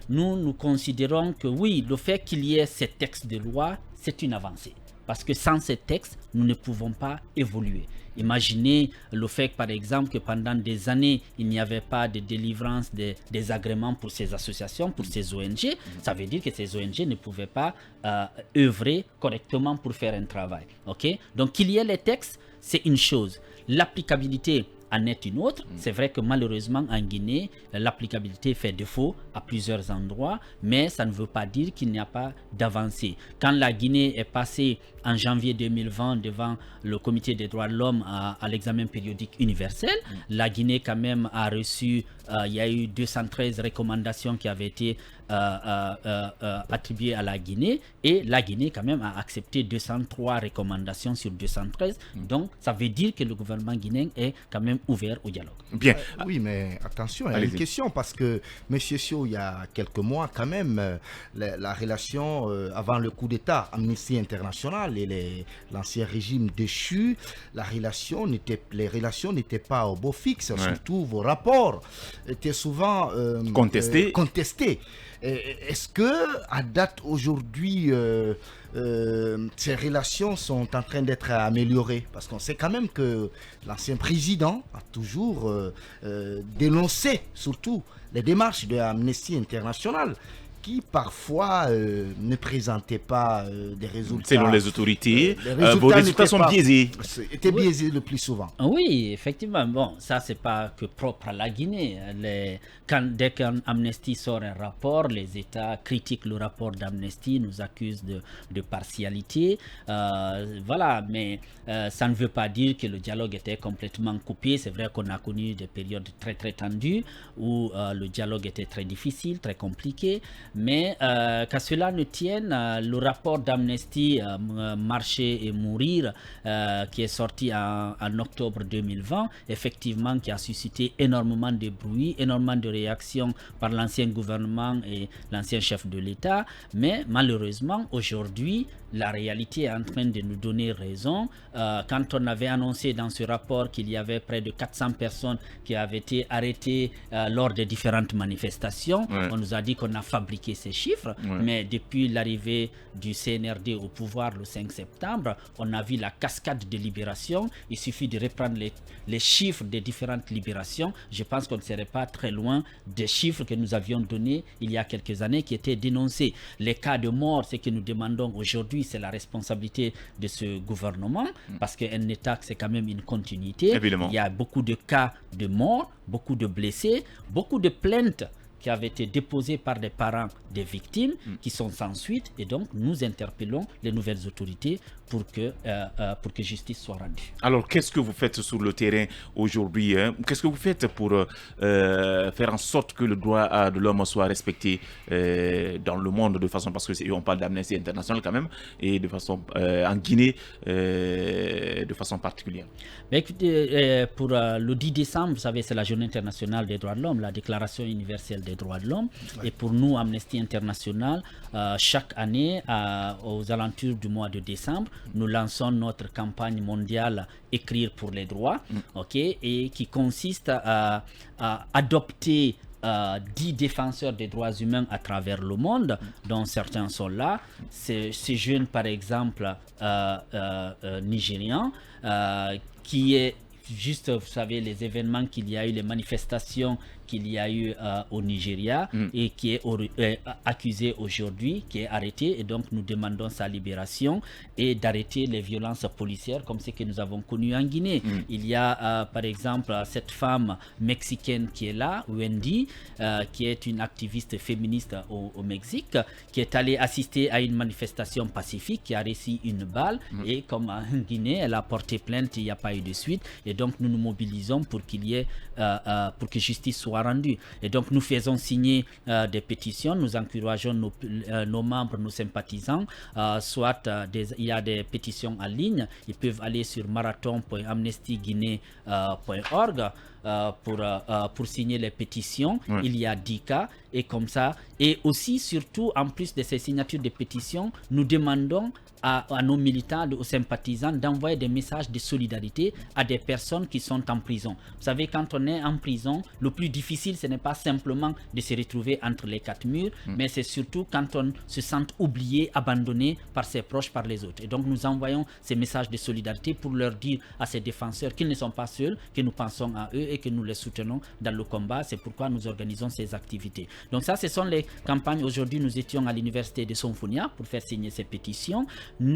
Nous considérons que oui, le fait qu'il y ait ces textes de loi, c'est une avancée. Parce que sans ces textes, nous ne pouvons pas évoluer. Imaginez le fait, par exemple, que pendant des années, il n'y avait pas de délivrance des agréments pour ces associations, pour ces ONG. Ça veut dire que ces ONG ne pouvaient pas œuvrer correctement pour faire un travail. Donc, qu'il y ait les textes, c'est une chose. L'applicabilité en est une autre. C'est vrai que malheureusement en Guinée, l'applicabilité fait défaut à plusieurs endroits, mais ça ne veut pas dire qu'il n'y a pas d'avancée. Quand la Guinée est passée en janvier 2020 devant le Comité des droits de l'homme à l'examen périodique universel, la Guinée quand même a reçu, il y a eu 213 recommandations qui avaient été attribuées à la Guinée, et la Guinée quand même a accepté 203 recommandations sur 213. Donc ça veut dire que le gouvernement guinéen est quand même ouvert au dialogue. Bien. Oui, mais attention, il y a une question, parce que, M. Sio, il y a quelques mois, quand même, la relation avant le coup d'État, Amnesty International et l'ancien régime déchu, les relations n'étaient pas au beau fixe, surtout vos rapports étaient souvent contestés. Est-ce que, à date aujourd'hui, ces relations sont en train d'être améliorées? Parce qu'on sait quand même que l'ancien président a toujours dénoncé surtout les démarches de Amnesty International, qui parfois ne présentaient pas des résultats. Selon les autorités, vos résultats sont biaisés. Étaient biaisés le plus souvent. Oui, effectivement. Bon, ça, c'est pas que propre à la Guinée. Dès qu'Amnesty sort un rapport, les États critiquent le rapport d'Amnesty, nous accusent de partialité. Voilà, mais ça ne veut pas dire que le dialogue était complètement coupé. C'est vrai qu'on a connu des périodes très, très tendues où le dialogue était très difficile, très compliqué. Mais qu'à cela ne tienne, le rapport d'Amnesty Marcher et Mourir, qui est sorti en octobre 2020, effectivement, qui a suscité énormément de bruit, énormément de réactions par l'ancien gouvernement et l'ancien chef de l'État. Mais malheureusement, aujourd'hui, la réalité est en train de nous donner raison. Quand on avait annoncé dans ce rapport qu'il y avait près de 400 personnes qui avaient été arrêtées lors des différentes manifestations, on nous a dit qu'on a fabriqué ces chiffres, mais depuis l'arrivée du CNRD au pouvoir le 5 septembre, on a vu la cascade de libérations. Il suffit de reprendre les chiffres des différentes libérations. Je pense qu'on ne serait pas très loin des chiffres que nous avions donnés il y a quelques années, qui étaient dénoncés. Les cas de mort, ce que nous demandons aujourd'hui, c'est la responsabilité de ce gouvernement, parce qu'un État, c'est quand même une continuité. Évidemment. Il y a beaucoup de cas de mort, beaucoup de blessés, beaucoup de plaintes qui avaient été déposées par des parents des victimes qui sont sans suite, et donc nous interpellons les nouvelles autorités pour que justice soit rendue. Alors, qu'est-ce que vous faites sur le terrain aujourd'hui, hein? Qu'est-ce que vous faites pour faire en sorte que le droit de l'homme soit respecté dans le monde de façon, parce que on parle d'Amnesty International quand même, et de façon en Guinée de façon particulière? Mais écoutez, pour le 10 décembre, vous savez, c'est la journée internationale des droits de l'homme, la déclaration universelle des droits de l'homme. Et pour nous, Amnesty International, chaque année, aux alentours du mois de décembre, nous lançons notre campagne mondiale Écrire pour les droits, et qui consiste à adopter 10 défenseurs des droits humains à travers le monde, dont certains sont là. Ces jeunes, par exemple, nigérians, qui est juste, vous savez, les événements qu'il y a eu, les manifestations qu'il y a eu au Nigeria, et qui est accusé aujourd'hui, qui est arrêté, et donc nous demandons sa libération et d'arrêter les violences policières comme ce que nous avons connu en Guinée. Il y a par exemple cette femme mexicaine qui est là, Wendy, qui est une activiste féministe au Mexique, qui est allée assister à une manifestation pacifique, qui a reçu une balle, et comme en Guinée, elle a porté plainte, il n'y a pas eu de suite, et donc nous nous mobilisons pour qu'il y ait pour que justice soit rendue. Et donc nous faisons signer des pétitions, nous encourageons nos membres, nos sympathisants, soit il y a des pétitions en ligne, ils peuvent aller sur marathon.amnestyguinée.org pour signer les pétitions. Il y a 10 cas, et comme ça, et aussi surtout en plus de ces signatures de pétitions, nous demandons à nos militants, aux sympathisants, d'envoyer des messages de solidarité à des personnes qui sont en prison. Vous savez, quand on est en prison, le plus difficile, ce n'est pas simplement de se retrouver entre les quatre murs, mais c'est surtout quand on se sent oublié, abandonné par ses proches, par les autres. Et donc nous envoyons ces messages de solidarité pour leur dire à ces défenseurs qu'ils ne sont pas seuls, que nous pensons à eux et que nous les soutenons dans le combat. C'est pourquoi nous organisons ces activités. Donc ça, ce sont les campagnes. Aujourd'hui, nous étions à l'université de Sonfonia pour faire signer ces pétitions.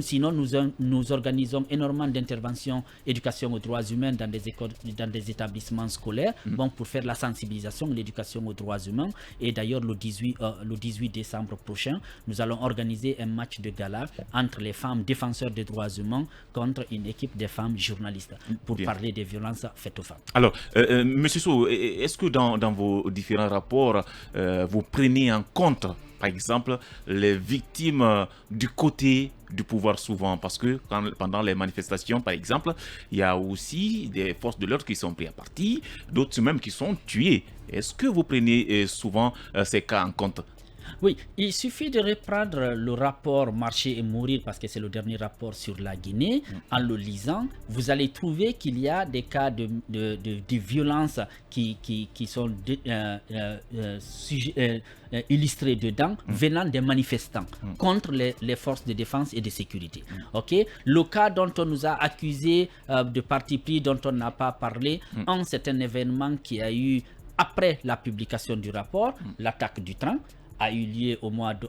Sinon, nous organisons énormément d'interventions éducation aux droits humains dans des écoles, dans des établissements scolaires, pour faire la sensibilisation et l'éducation aux droits humains. Et d'ailleurs, le 18 décembre prochain, nous allons organiser un match de gala entre les femmes défenseurs des droits humains contre une équipe de femmes journalistes pour parler des violences faites aux femmes. Alors, Monsieur Sow, est-ce que dans vos différents rapports, vous prenez en compte, par exemple, les victimes du côté du pouvoir souvent, parce que pendant les manifestations, par exemple, il y a aussi des forces de l'ordre qui sont prises à partie, d'autres même qui sont tuées. Est-ce que vous prenez souvent ces cas en compte? Oui, il suffit de reprendre le rapport Marcher et mourir, parce que c'est le dernier rapport sur la Guinée. En le lisant, vous allez trouver qu'il y a des cas de violence qui sont illustrés dedans, venant des manifestants contre les forces de défense et de sécurité. Le cas dont on nous a accusé de parti pris, dont on n'a pas parlé, c'est un événement qui a eu après la publication du rapport, l'attaque du train a eu lieu au mois de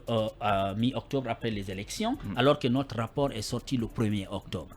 mi-octobre après les élections, alors que notre rapport est sorti le 1er octobre.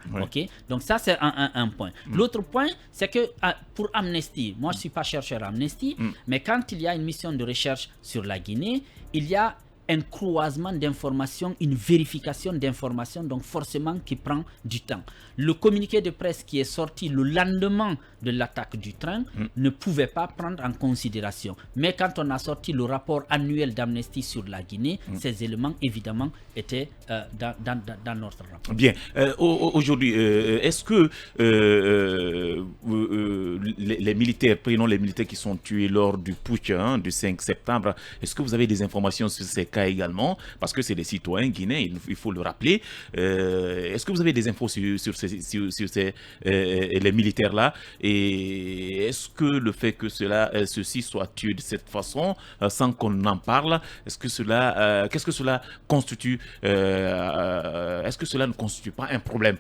Donc ça, c'est un point. L'autre point, c'est que pour Amnesty, moi je ne suis pas chercheur Amnesty, mais quand il y a une mission de recherche sur la Guinée, il y a un croisement d'informations, une vérification d'informations, donc forcément qui prend du temps. Le communiqué de presse qui est sorti le lendemain de l'attaque du train ne pouvait pas prendre en considération. Mais quand on a sorti le rapport annuel d'Amnesty sur la Guinée, ces éléments évidemment étaient dans notre rapport. Bien. Aujourd'hui, est-ce que les militaires, prenons les militaires qui sont tués lors du putsch du 5 septembre, est-ce que vous avez des informations sur ces cas également, parce que c'est des citoyens guinéens, il faut le rappeler. Est-ce que vous avez des infos sur les militaires-là, et est-ce que le fait que ceux-ci soient tués de cette façon, sans qu'on en parle, qu'est-ce que cela constitue, est-ce que cela ne constitue pas un problème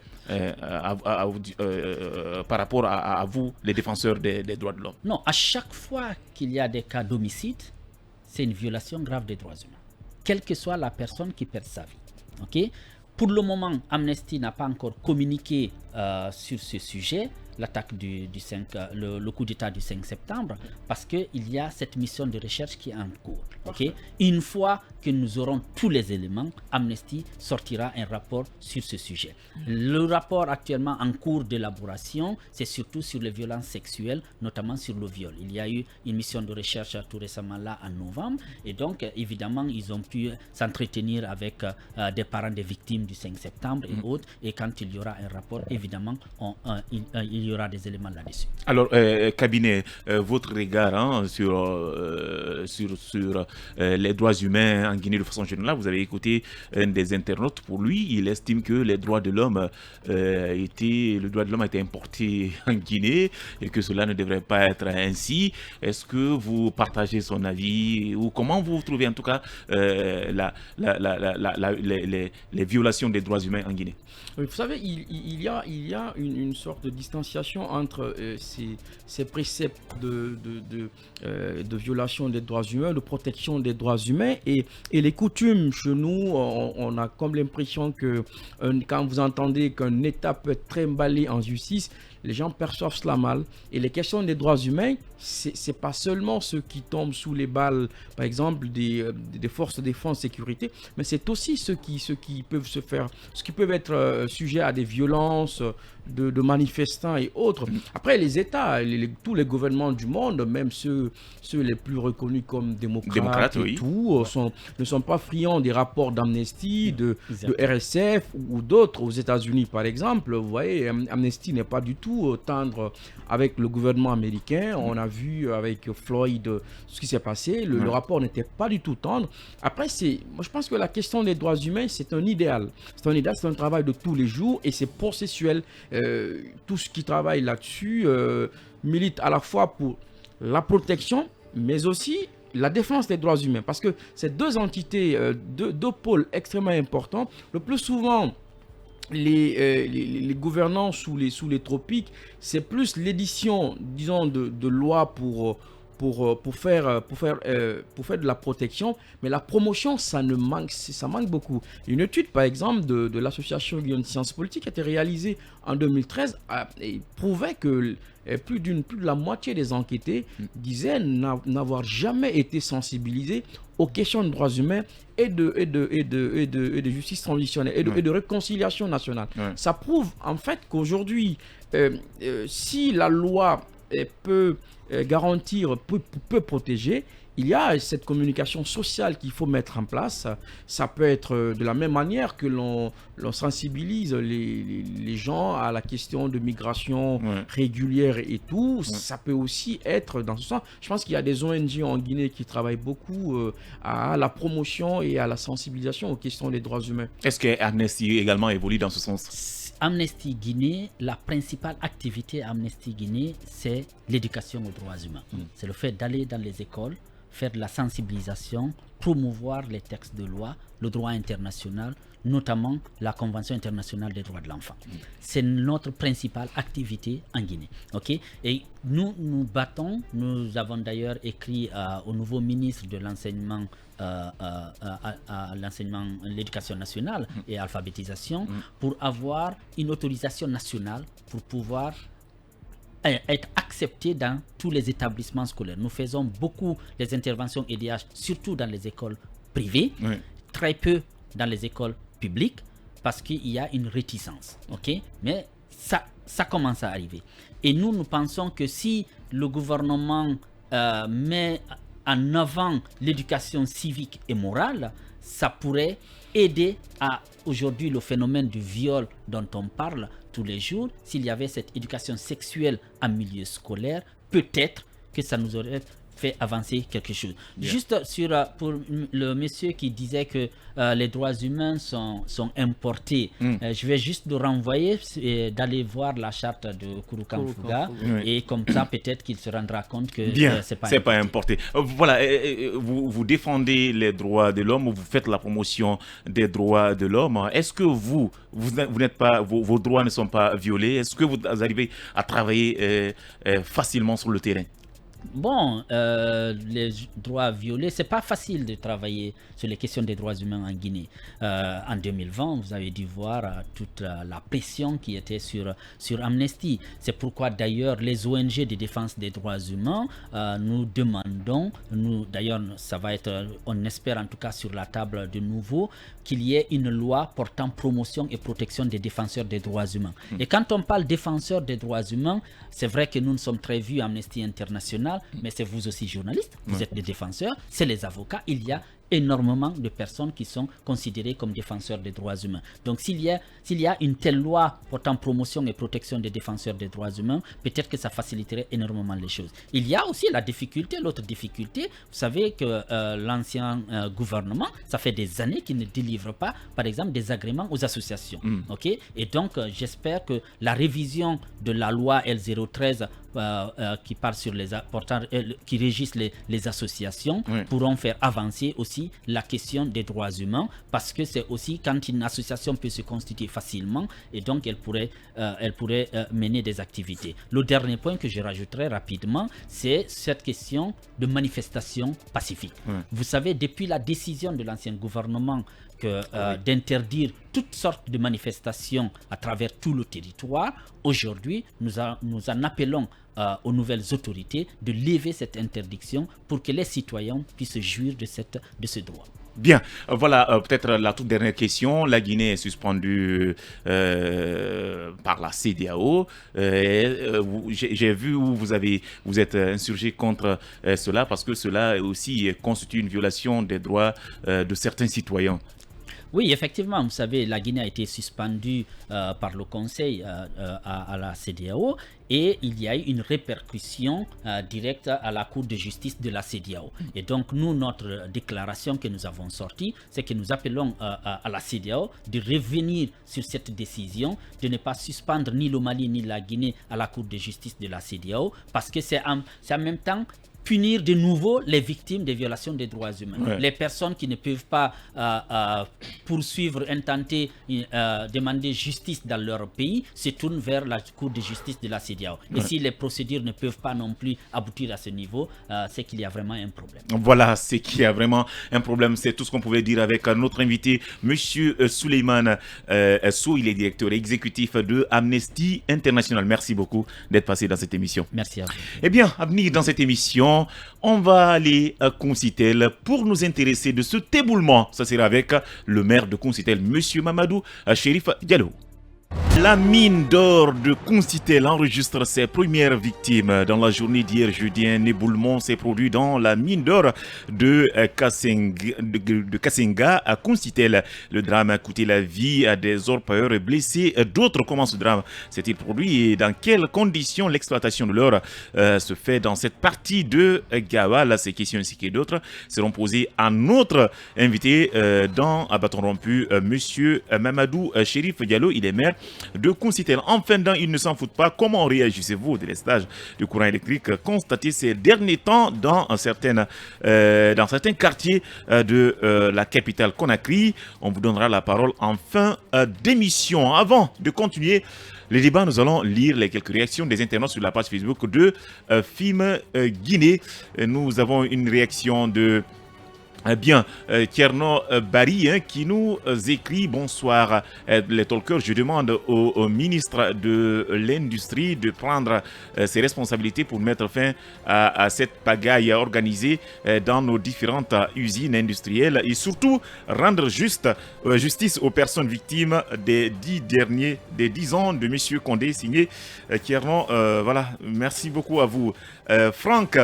par rapport à vous, les défenseurs des droits de l'homme? Non, à chaque fois qu'il y a des cas d'homicide, c'est une violation grave des droits humains, quelle que soit la personne qui perd sa vie. Pour le moment, Amnesty n'a pas encore communiqué sur ce sujet, l'attaque le coup d'État du 5 septembre, parce qu'il y a cette mission de recherche qui est en cours. Une fois que nous aurons tous les éléments, Amnesty sortira un rapport sur ce sujet. Le rapport actuellement en cours d'élaboration, c'est surtout sur les violences sexuelles, notamment sur le viol. Il y a eu une mission de recherche tout récemment là en novembre, et donc évidemment ils ont pu s'entretenir avec des parents des victimes du 5 septembre et autres, et quand il y aura un rapport, évidemment il y aura des éléments là-dessus. Alors, cabinet, votre regard sur les droits humains en Guinée de façon générale, vous avez écouté un des internautes. Pour lui, il estime que le droit de l'homme a été importé en Guinée et que cela ne devrait pas être ainsi. Est-ce que vous partagez son avis, ou comment vous trouvez en tout cas les violations des droits humains en Guinée? Vous savez, il y a une sorte de distanciation entre ces préceptes de violation des droits humains, de protection des droits humains et les coutumes. Chez nous, on a comme l'impression que quand vous entendez qu'un État peut être trimballé en justice, les gens perçoivent cela mal. Et les questions des droits humains, c'est pas seulement ceux qui tombent sous les balles, par exemple, des forces de défense et sécurité, mais c'est aussi ceux qui peuvent être sujets à des violences de manifestants et autres. Après, les États, tous les gouvernements du monde, même ceux les plus reconnus comme démocrates et tout, ne sont pas friands des rapports d'Amnesty, de RSF ou d'autres. Aux États-Unis, par exemple, vous voyez, Amnesty n'est pas du tout tendre avec le gouvernement américain. On a vu avec Floyd ce qui s'est passé. Le rapport n'était pas du tout tendre. Après, moi, je pense que la question des droits humains, c'est un idéal. C'est un travail de tous les jours et c'est processuel. Tout ce qui travaille là-dessus milite à la fois pour la protection, mais aussi la défense des droits humains. Parce que ces deux entités, deux pôles extrêmement importants, le plus souvent, les gouvernants sous les tropiques, c'est plus l'édition, disons, de lois pour faire de la protection, mais la promotion, ça manque beaucoup. Une étude, par exemple, de l'association Lyon Sciences Politiques a été réalisée en 2013 et prouvait que plus de la moitié des enquêtés disaient n'avoir jamais été sensibilisés aux questions de droits humains et de justice transitionnelle et de réconciliation nationale. Ouais. Ça prouve en fait qu'aujourd'hui, si la loi peut garantir, peut protéger, il y a cette communication sociale qu'il faut mettre en place. Ça peut être de la même manière que l'on sensibilise les gens à la question de migration régulière et tout. Ça peut aussi être dans ce sens. Je pense qu'il y a des ONG en Guinée qui travaillent beaucoup à la promotion et à la sensibilisation aux questions des droits humains. Est-ce que Amnesty également évolue dans ce sens? Amnesty Guinée, la principale activité Amnesty Guinée, c'est l'éducation aux droits humains. C'est le fait d'aller dans les écoles, faire de la sensibilisation, promouvoir les textes de loi, le droit international, notamment la Convention internationale des droits de l'enfant. C'est notre principale activité en Guinée. Okay? Et nous battons, nous avons d'ailleurs écrit au nouveau ministre de l'enseignement, l'éducation nationale et alphabétisation pour avoir une autorisation nationale pour pouvoir être accepté dans tous les établissements scolaires. Nous faisons beaucoup les interventions EDH, surtout dans les écoles privées, très peu dans les écoles publiques, parce qu'il y a une réticence. Okay? Mais ça commence à arriver. Et nous pensons que si le gouvernement met en avant l'éducation civique et morale, ça pourrait aider à aujourd'hui le phénomène du viol dont on parle tous les jours. S'il y avait cette éducation sexuelle en milieu scolaire, peut-être que ça nous aurait fait avancer quelque chose. Juste pour le monsieur qui disait que les droits humains sont importés, je vais juste le renvoyer d'aller voir la charte de Kurukan-Fuga et comme ça peut-être qu'il se rendra compte que c'est pas importé. Voilà, vous défendez les droits de l'homme, vous faites la promotion des droits de l'homme. Est-ce que vous n'êtes pas, vos droits ne sont pas violés? Est-ce que vous arrivez à travailler facilement sur le terrain? Bon, les droits violés, c'est pas facile de travailler sur les questions des droits humains en Guinée. En 2020, vous avez dû voir toute la pression qui était sur Amnesty. C'est pourquoi d'ailleurs les ONG de défense des droits humains, nous demandons, d'ailleurs ça va être, on espère en tout cas sur la table de nouveau, qu'il y ait une loi portant promotion et protection des défenseurs des droits humains. Et quand on parle défenseurs des droits humains, c'est vrai que nous sommes très vus Amnesty International, mais c'est vous aussi journalistes, vous êtes des défenseurs, c'est les avocats, il y a énormément de personnes qui sont considérées comme défenseurs des droits humains. Donc s'il y a une telle loi portant promotion et protection des défenseurs des droits humains, peut-être que ça faciliterait énormément les choses. Il y a aussi la difficulté, l'autre difficulté, vous savez que l'ancien gouvernement, ça fait des années qu'il ne délivre pas, par exemple, des agréments aux associations. Okay? Et donc j'espère que la révision de la loi L013 qui parle sur qui régissent les associations pourront faire avancer aussi la question des droits humains, parce que c'est aussi quand une association peut se constituer facilement et donc elle pourrait mener des activités. Le dernier point que je rajouterai rapidement, c'est cette question de manifestation pacifique. Vous savez, depuis la décision de l'ancien gouvernement d'interdire toutes sortes de manifestations à travers tout le territoire, aujourd'hui, nous en appelons aux nouvelles autorités de lever cette interdiction pour que les citoyens puissent jouir de ce droit. Bien, voilà peut-être la toute dernière question. La Guinée est suspendue par la CEDEAO. J'ai vu où vous êtes insurgé contre cela, parce que cela aussi constitue une violation des droits de certains citoyens. Oui, effectivement, vous savez, la Guinée a été suspendue par le Conseil à la CEDEAO et il y a eu une répercussion directe à la Cour de justice de la CEDEAO. Et donc, nous, notre déclaration que nous avons sortie, c'est que nous appelons à la CEDEAO de revenir sur cette décision, de ne pas suspendre ni le Mali ni la Guinée à la Cour de justice de la CEDEAO, parce que c'est en même temps punir de nouveau les victimes des violations des droits humains. Ouais. Les personnes qui ne peuvent pas poursuivre, intenter, demander justice dans leur pays se tournent vers la Cour de justice de la CEDEAO. Et si les procédures ne peuvent pas non plus aboutir à ce niveau, c'est qu'il y a vraiment un problème. Voilà, c'est qu'il y a vraiment un problème. C'est tout ce qu'on pouvait dire avec notre invité, Monsieur Souleymane Sow. Il est directeur exécutif de Amnesty International. Merci beaucoup d'être passé dans cette émission. Merci à vous. Eh bien, à venir dans cette émission, on va aller à Concitel pour nous intéresser de ce déboulement. Ça sera avec le maire de Concitel, Monsieur Mamadou Chérif Diallo. La mine d'or de Concitel enregistre ses premières victimes. Dans la journée d'hier jeudi, un éboulement s'est produit dans la mine d'or de Kassenga à Concitel. Le drame a coûté la vie à des orpailleurs blessés. D'autres, comment ce drame s'est-il produit et dans quelles conditions l'exploitation de l'or se fait dans cette partie de Gawa? Ces questions ainsi que d'autres seront posées à notre invité dans Bâton Rompu, Monsieur Mamadou Chérif Diallo. Il est maire de Concitel. Enfin, il ne s'en fout pas. Comment réagissez-vous au délestage du courant électrique constaté ces derniers temps dans certains quartiers de la capitale Conakry? On vous donnera la parole en fin d'émission. Avant de continuer les débats, nous allons lire les quelques réactions des internautes sur la page Facebook de FIM Guinée. Nous avons une réaction de Tierno Barry qui nous écrit: bonsoir les talkers, je demande au ministre de l'Industrie de prendre ses responsabilités pour mettre fin à cette pagaille organisée dans nos différentes usines industrielles et surtout rendre justice aux personnes victimes des 10 ans de M. Condé, signé Tierno. Voilà, merci beaucoup à vous. Franck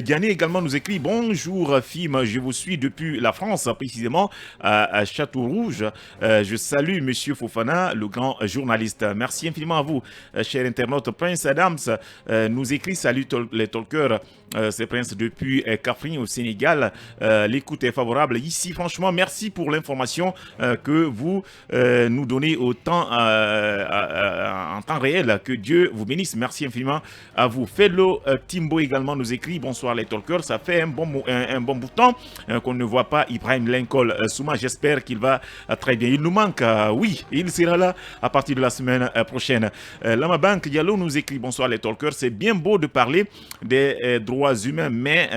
Diané également nous écrit: bonjour FIM, je vous suis depuis la France, précisément à Château-Rouge. Je salue Monsieur Fofana, le grand journaliste. Merci infiniment à vous, cher internaute. Prince Adams nous écrit: salut les talkers, c'est Prince depuis Kaffrine au Sénégal. L'écoute est favorable ici. Franchement, merci pour l'information que vous nous donnez en temps réel. Que Dieu vous bénisse. Merci infiniment à vous. Fellow Timbo également nous écrit: bonsoir les talkers, ça fait un bon bout de temps qu'on ne voit pas Ibrahim Lincoln Souma. J'espère qu'il va très bien. Il nous manque, oui, il sera là à partir de la semaine prochaine. Lama Bank Diallo nous écrit: bonsoir les talkers, c'est bien beau de parler des droits humains, mais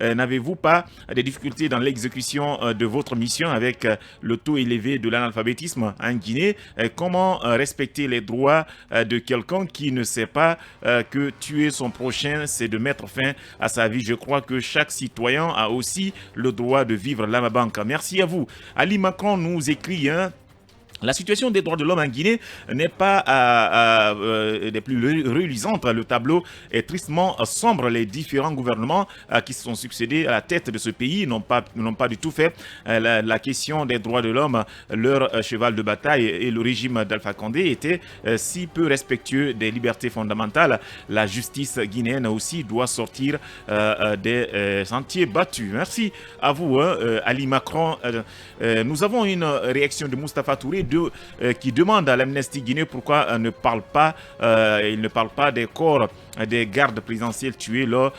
n'avez-vous pas des difficultés dans l'exécution de votre mission avec le taux élevé de l'analphabétisme en Guinée? Comment respecter les droits de quelqu'un qui ne sait pas que tuer son prochain, c'est de mettre fin à sa vie? Je crois que chaque citoyen a aussi le droit de vivre. Lama Bank, merci à vous. Ali Macron nous écrit: la situation des droits de l'homme en Guinée n'est pas des plus reluisantes. Le tableau est tristement sombre. Les différents gouvernements qui se sont succédés à la tête de ce pays n'ont pas du tout fait la question des droits de l'homme leur cheval de bataille. Et le régime d'Alpha Condé était si peu respectueux des libertés fondamentales. La justice guinéenne aussi doit sortir des sentiers battus. Merci à vous, Ali Macron. Nous avons une réaction de Moustapha Touré qui demande à l'Amnesty Guinée pourquoi il ne parle pas des corps des gardes présidentiels tués là.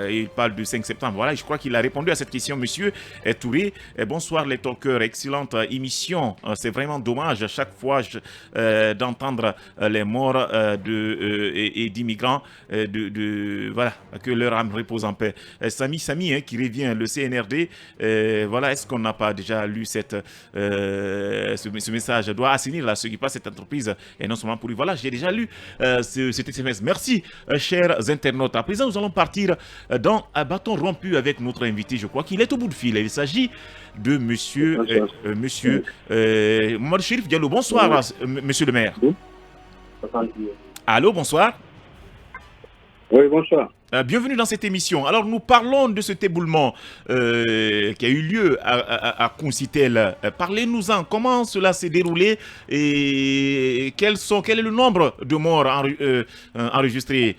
Il parle du 5 septembre. Voilà, je crois qu'il a répondu à cette question, monsieur Touré. Bonsoir les talkers, excellente émission. C'est vraiment dommage à chaque fois d'entendre les morts et d'immigrants, voilà, que leur âme repose en paix. Samy qui revient, le CNRD, voilà, est-ce qu'on n'a pas déjà lu ce message? Doit assainir ceux qui passent cette entreprise et non seulement pour lui. Voilà, j'ai déjà lu cet SMS. Merci, chers internautes. À présent, nous allons partir dans un bâton rompu avec notre invité. Je crois qu'il est au bout de fil. Il s'agit de monsieur Mamadou Chérif Diallo. Bonsoir, monsieur le maire. Allô, bonsoir. Oui, bonsoir. Bienvenue dans cette émission. Alors, nous parlons de cet éboulement qui a eu lieu à Concitel. Parlez-nous-en. Comment cela s'est déroulé et quel est le nombre de morts enregistrés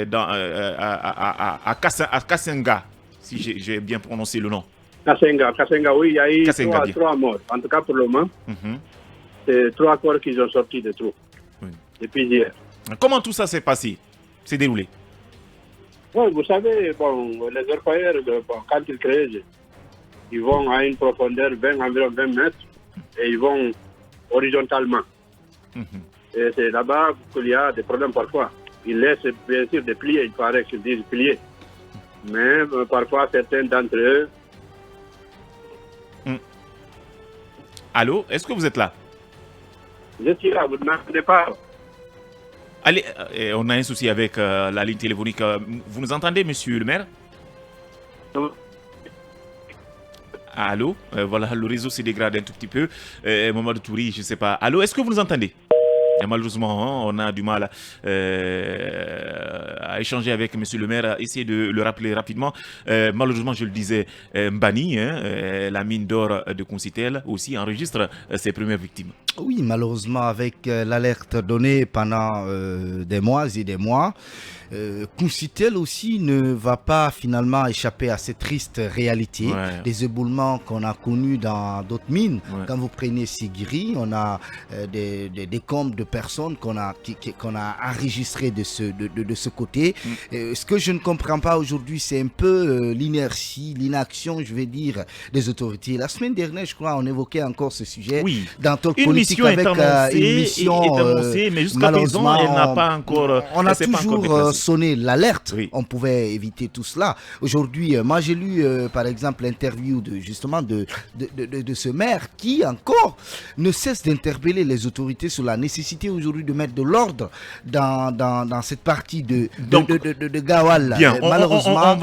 à Kassenga, si j'ai bien prononcé le nom. Kassenga, oui, il y a eu trois morts. En tout cas, pour le moment, c'est 3 corps qui sont sortis de trous depuis hier. Comment tout ça s'est passé, s'est déroulé? Oui, vous savez, bon, les orpailleurs, quand ils creusent, ils vont à une profondeur environ 20 mètres et ils vont horizontalement. Et c'est là-bas qu'il y a des problèmes parfois. Ils laissent bien sûr des pliés, il paraît qu'ils disent pliés. Mais parfois, certains d'entre eux... Allô, est-ce que vous êtes là? Je suis là, vous ne m'entendez pas? Allez, on a un souci avec la ligne téléphonique. Vous nous entendez, monsieur le maire? Allô, voilà, le réseau s'est dégradé un tout petit peu. Mamadou Touri, je ne sais pas. Allô, est-ce que vous nous entendez? Et malheureusement, on a du mal à échanger avec monsieur le maire, à essayer de le rappeler rapidement. Malheureusement, je le disais, Mbani, la mine d'or de Concitel, aussi enregistre ses premières victimes. Oui, malheureusement, avec l'alerte donnée pendant des mois et des mois, Concitel aussi ne va pas finalement échapper à cette triste réalité des éboulements qu'on a connus dans d'autres mines. Quand vous prenez Sigiri, on a des décombres de personnes qu'on a enregistrées de ce côté. Ce que je ne comprends pas aujourd'hui, c'est un peu l'inertie, l'inaction, je vais dire, des autorités. La semaine dernière, je crois, on évoquait encore ce sujet dans Talk Politique avec une mission mais jusqu'à présent, elle n'a pas encore... On a toujours sonné l'alerte. On pouvait éviter tout cela. Aujourd'hui, moi j'ai lu par exemple l'interview de ce maire qui encore ne cesse d'interpeller les autorités sur la nécessité aujourd'hui de mettre de l'ordre dans cette partie de Gawal. Bien, malheureusement,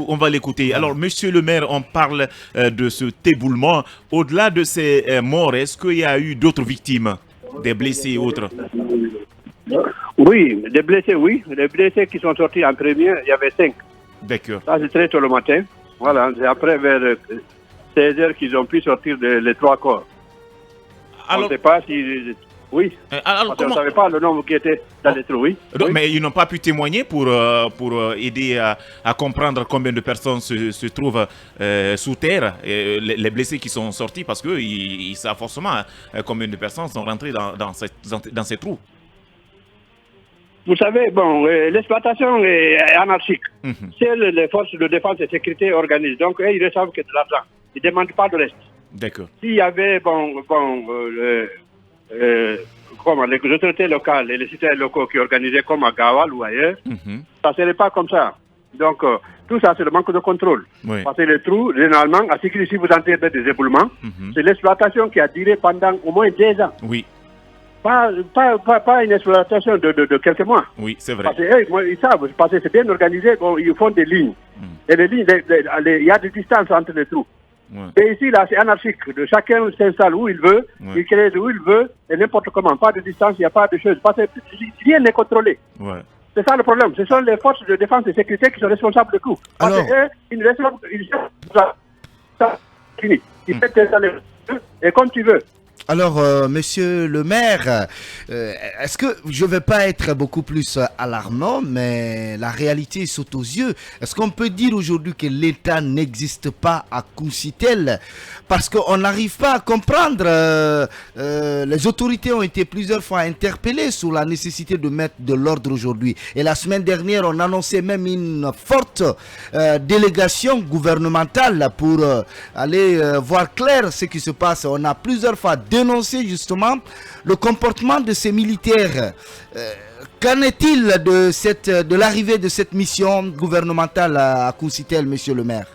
on va l'écouter. Alors, monsieur le maire, on parle de ce éboulement. Au-delà de ces morts, est-ce qu'il y a eu d'autres victimes, des blessés et autres? Oui, des blessés, oui. Les blessés qui sont sortis en premier, il y avait 5. D'accord. Ça, c'est très tôt le matin. Voilà, c'est après vers 16 heures qu'ils ont pu sortir les 3 corps. Alors, on ne sait pas si... Oui, parce qu'on ne savait pas le nombre qui était dans les trous, oui. Mais ils n'ont pas pu témoigner pour aider à comprendre combien de personnes se trouvent sous terre, les blessés qui sont sortis, parce qu'ils savent forcément combien de personnes sont rentrées dans ces trous. Vous savez, bon, l'exploitation est anarchique. Seules les forces de défense et de sécurité organisent. Donc, ils ne reçoivent que de l'argent. Ils ne demandent pas de reste. D'accord. S'il y avait, les autorités locales et les citoyens locaux qui organisaient comme à Gawal ou ailleurs, ça ne serait pas comme ça. Donc, tout ça, c'est le manque de contrôle. Parce que les trous, généralement, à ce que si vous entrez dans des éboulements, c'est l'exploitation qui a duré pendant au moins 2 ans. Oui. Pas une exploitation de quelques mois. Oui, c'est vrai. Parce que, ils savent, parce que c'est bien organisé, ils font des lignes. Et les lignes, il y a des distances entre les trous. Et ici, là, c'est anarchique. Chacun s'installe où il veut, il crée où il veut, et n'importe comment. Pas de distance, il n'y a pas de choses. Parce que rien n'est contrôlé. C'est ça le problème. Ce sont les forces de défense et de sécurité qui sont responsables de tout. Parce qu'eux, ils ne responsables. Ça, fini. Ils peuvent t'installer et comme tu veux. Alors, monsieur le maire, est-ce que je ne vais pas être beaucoup plus alarmant, mais la réalité saute aux yeux. Est-ce qu'on peut dire aujourd'hui que l'État n'existe pas à Concitel? Parce qu'on n'arrive pas à comprendre. Les autorités ont été plusieurs fois interpellées sur la nécessité de mettre de l'ordre aujourd'hui. Et la semaine dernière, on annonçait même une forte délégation gouvernementale pour aller voir clair ce qui se passe. On a plusieurs fois dénoncer justement le comportement de ces militaires. Qu'en est-il de l'arrivée de cette mission gouvernementale à Concitel, monsieur le maire?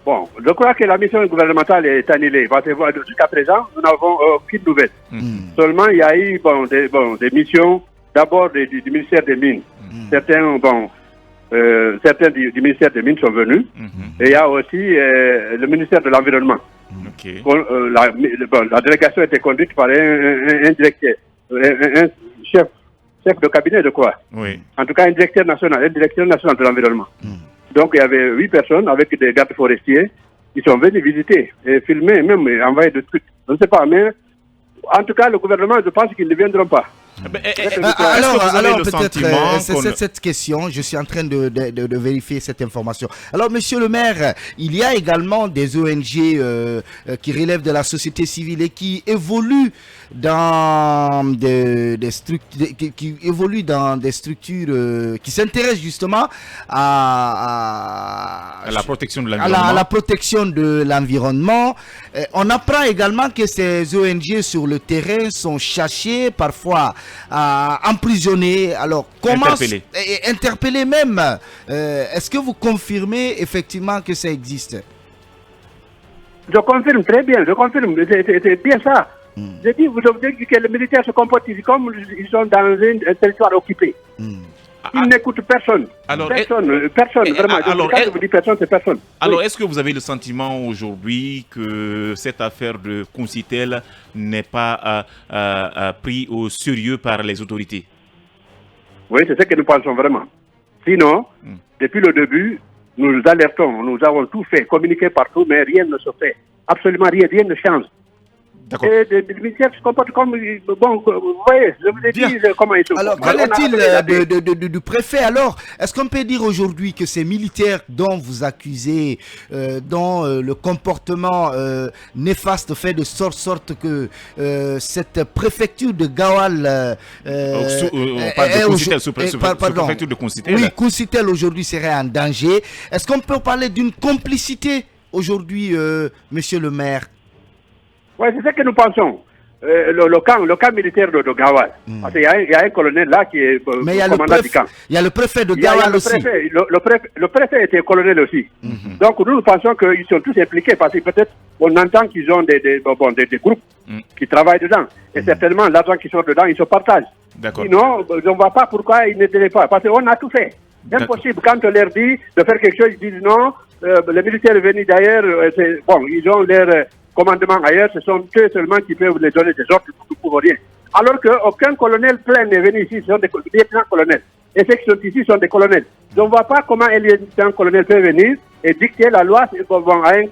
Bon, je crois que la mission gouvernementale est annulée. Parce que jusqu'à présent, nous n'avons aucune nouvelle. Seulement, il y a eu des missions, d'abord du ministère des Mines. Certains du ministère des Mines sont venus. Et il y a aussi le ministère de l'Environnement. La délégation a été conduite par un directeur, un chef de cabinet de quoi? En tout cas, un directeur national de l'environnement. Donc, il y avait 8 personnes avec des gardes forestiers. Ils sont venus visiter et filmer, même envoyer des trucs. Je ne sais pas, mais en tout cas, le gouvernement, je pense qu'ils ne viendront pas. Alors peut-être cette question, je suis en train de vérifier cette information. Alors, monsieur le maire, il y a également des ONG qui relèvent de la société civile et qui évoluent dans des structures qui s'intéressent justement à la protection de l'environnement. À la protection de l'environnement. On apprend également que ces ONG sur le terrain sont cherchées, parfois emprisonnés, alors comment interpellés même. Est-ce que vous confirmez effectivement que ça existe? Je confirme très bien, je confirme, c'est bien ça. Je dis, vous avez dit que les militaires se comportent ici comme ils sont dans un territoire occupé. Ils n'écoutent personne. Alors, personne, vraiment. Quand je vous dis personne, c'est personne. Alors, est-ce que vous avez le sentiment aujourd'hui que cette affaire de Concitel n'est pas prise au sérieux par les autorités? Oui, c'est ce que nous pensons vraiment. Sinon, depuis le début, nous alertons, nous avons tout fait, communiqué partout, mais rien ne se fait. Absolument rien, rien ne change. Et les militaires se comportent comme... Bon, vous voyez, je vous ai dit comment ils sont. Alors, qu'en est-il du préfet? Alors, est-ce qu'on peut dire aujourd'hui que ces militaires dont vous accusez, dont le comportement néfaste fait de sorte que cette préfecture de Gawal... préfecture de Concitel. Oui, Concitel aujourd'hui serait en danger. Est-ce qu'on peut parler d'une complicité aujourd'hui, monsieur le maire? Oui, c'est ce que nous pensons. Le camp militaire de Gawal. Parce qu'il y a un colonel là qui est commandant du camp. Il y a le préfet de Gawal aussi. Le préfet était colonel aussi. Donc nous pensons qu'ils sont tous impliqués parce que peut-être on entend qu'ils ont des groupes qui travaillent dedans. Et certainement l'argent qui sort dedans, ils se partagent. Sinon, je ne vois pas pourquoi ils ne délèvent pas. Parce qu'on a tout fait. C'est impossible. Quand on leur dit de faire quelque chose, ils disent non. Les militaires venus d'ailleurs, ils ont leur commandement ailleurs, ce sont eux seulement qui peuvent les donner des ordres pour rien. Alors qu'aucun colonel plein n'est venu ici, ce sont des lieutenants-colonels. Et ceux qui sont ici sont des colonels. Je ne vois pas comment un lieutenant-colonel peut venir et dicter la loi à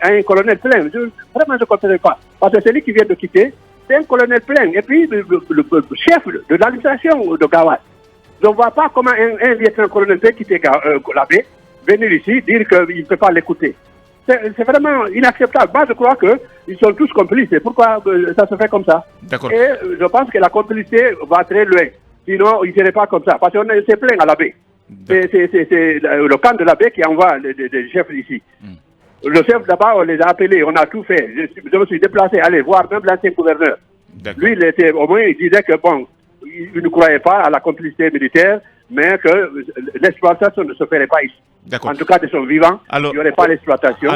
un colonel plein. Vraiment, je ne comprends pas. Parce que celui qui vient de quitter, c'est un colonel plein. Et puis, le chef de l'administration de Gawal. Je ne vois pas comment un lieutenant-colonel peut quitter la baie, venir ici, dire qu'il ne peut pas l'écouter. C'est vraiment inacceptable. Moi, je crois qu'ils sont tous complices. C'est pourquoi ça se fait comme ça. Et je pense que la complicité va très loin. Sinon, ils ne seraient pas comme ça. Parce qu'on s'est plein à la baie. C'est le camp de la baie qui envoie les chefs ici. Le chef là-bas, on les a appelés, on a tout fait. Je me suis déplacé, aller voir même l'ancien gouverneur. Lui, au moins, il disait que il ne croyait pas à la complicité militaire, mais que l'exploitation ne se ferait pas ici. En tout cas, de son vivant, il n'y aurait pas l'exploitation.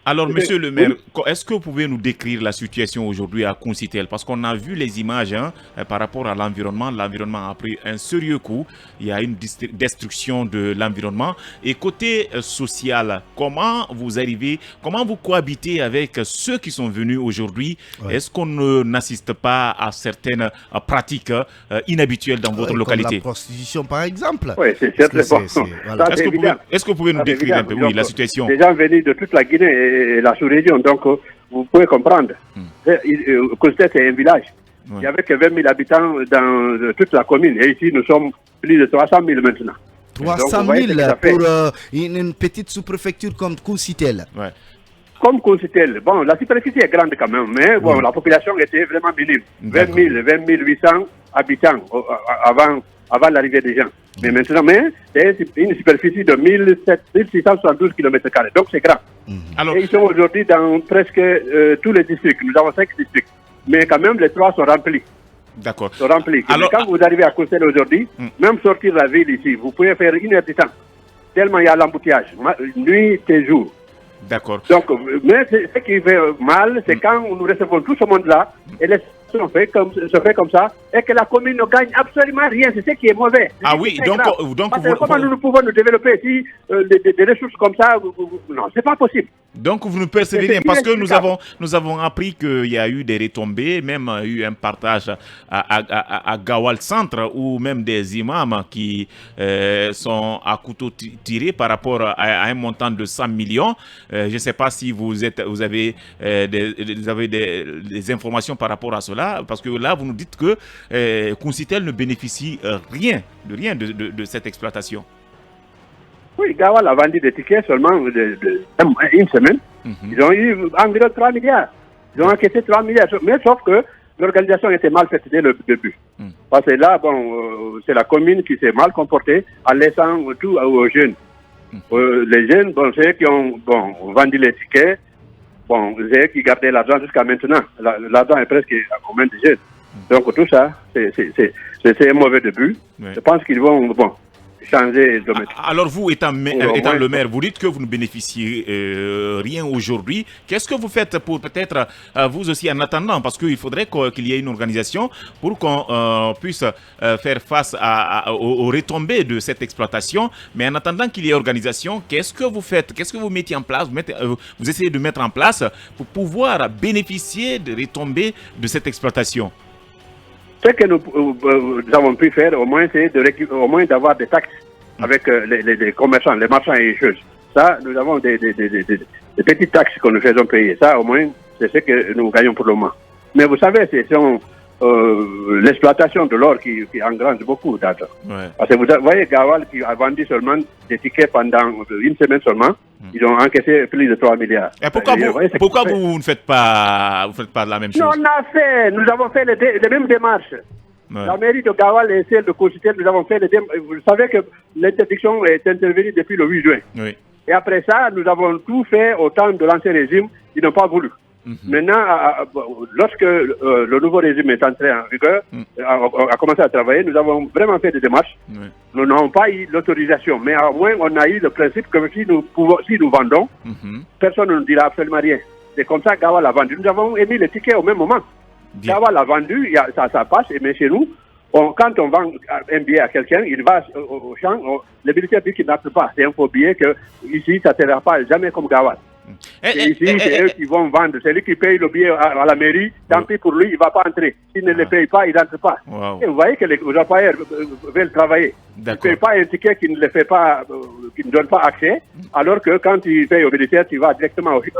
Alors, monsieur le maire, est-ce que vous pouvez nous décrire la situation aujourd'hui à Concitel? Parce qu'on a vu les images par rapport à l'environnement. L'environnement a pris un sérieux coup. Il y a une destruction de l'environnement. Et côté social, comment vous cohabitez avec ceux qui sont venus aujourd'hui? Est-ce qu'on n'assiste pas à certaines pratiques inhabituelles dans votre localité? Comme la prostitution, par exemple. Oui, c'est certain. Est-ce que vous pouvez nous décrire un peu la situation? Des gens venus de toute la Guinée et la sous-région, donc vous pouvez comprendre. Concitel, c'est un village. Il n'y avait que 20 000 habitants dans toute la commune. Et ici, nous sommes plus de 300 000 maintenant. 300 000 pour une petite sous-préfecture comme Concitel. Comme Concitel. Bon, la superficie est grande quand même, mais la population était vraiment minime. 20 800 habitants avant l'arrivée des gens. Mais maintenant, c'est une superficie de 1672 km². Donc c'est grand. Et ils sont aujourd'hui dans presque tous les districts. Nous avons 5 districts. Mais quand même, les 3 sont remplis. D'accord. Sont remplis. Alors, quand vous arrivez à Concitel aujourd'hui, même sortir de la ville ici, vous pouvez faire 1 heure de temps. Tellement il y a l'embouteillage, nuit et jour. D'accord. Donc, mais ce qui fait mal, c'est quand nous recevons tout ce monde-là, et les se fait comme ça, et que la commune ne gagne absolument rien. C'est ce qui est mauvais. Comment nous pouvons nous développer si des ressources comme ça, non, c'est pas possible. Donc vous nous persévérez parce que nous avons appris qu'il y a eu des retombées, même eu un partage à Gawal Centre où même des imams qui sont à couteau tiré par rapport à un montant de 100 millions. Je ne sais pas si vous avez des informations par rapport à cela. Voilà, parce que là, vous nous dites que Concitel ne bénéficie rien de cette exploitation. Oui, Gawal a vendu des tickets seulement une semaine. Ils ont eu environ 3 milliards. Ils ont encaissé 3 milliards. Mais sauf que l'organisation était mal faite dès le début. Parce que là, c'est la commune qui s'est mal comportée en laissant tout aux jeunes. Les jeunes, c'est eux qui ont vendu les tickets. C'est eux qui gardaient l'argent jusqu'à maintenant. L'argent est presque aux mains des jeunes. Donc tout ça, c'est un mauvais début. Ouais. Je pense qu'ils vont changer de méthode. Alors vous, étant le maire, vous dites que vous ne bénéficiez rien aujourd'hui. Qu'est-ce que vous faites pour peut-être vous aussi en attendant? Parce qu'il faudrait qu'il y ait une organisation pour qu'on puisse faire face aux retombées de cette exploitation. Mais en attendant qu'il y ait organisation, qu'est-ce que vous faites? Qu'est-ce que vous mettez en place? Vous essayez de mettre en place pour pouvoir bénéficier des retombées de cette exploitation? Ce que nous avons pu faire, au moins, c'est d'avoir des taxes avec les commerçants, les marchands et les choses. Ça, nous avons des petites taxes que nous faisons payer. Ça, au moins, c'est ce que nous gagnons pour le moment. Mais vous savez, c'est l'exploitation de l'or qui engrange beaucoup d'argent. Ouais. Parce que vous voyez Gawal qui a vendu seulement des tickets pendant une semaine seulement. Ils ont encaissé plus de 3 milliards. Et pourquoi vous ne faites pas la même chose? Nous avons fait les mêmes démarches. Ouais. La mairie de Gawal et celle de Concitel, nous avons fait les démarches. Vous savez que l'interdiction est intervenue depuis le 8 juin. Oui. Et après ça, nous avons tout fait au temps de l'ancien régime. Ils n'ont pas voulu. Maintenant, lorsque le nouveau régime est entré en vigueur, a commencé à travailler, nous avons vraiment fait des démarches. Oui. Nous n'avons pas eu l'autorisation, mais au moins on a eu le principe que si nous vendons, personne ne nous dira absolument rien. C'est comme ça que Gawal a vendu. Nous avons émis les tickets au même moment. Gawal a vendu, ça passe, mais chez nous, quand on vend un billet à quelqu'un, il va au champ, le militaire dit qu'il n'accepte pas. C'est un faux billet que ici, ça ne sera pas jamais comme Gawal. Ici, c'est eux qui vont vendre. C'est lui qui paye le billet à la mairie. Tant pis pour lui, il ne va pas entrer. S'il ne le paye pas, il n'entre pas. Et vous voyez que les employeurs veulent travailler. Ils ne payent pas un ticket qui ne donne pas accès, alors que quand il paye au militaire, tu vas directement au site.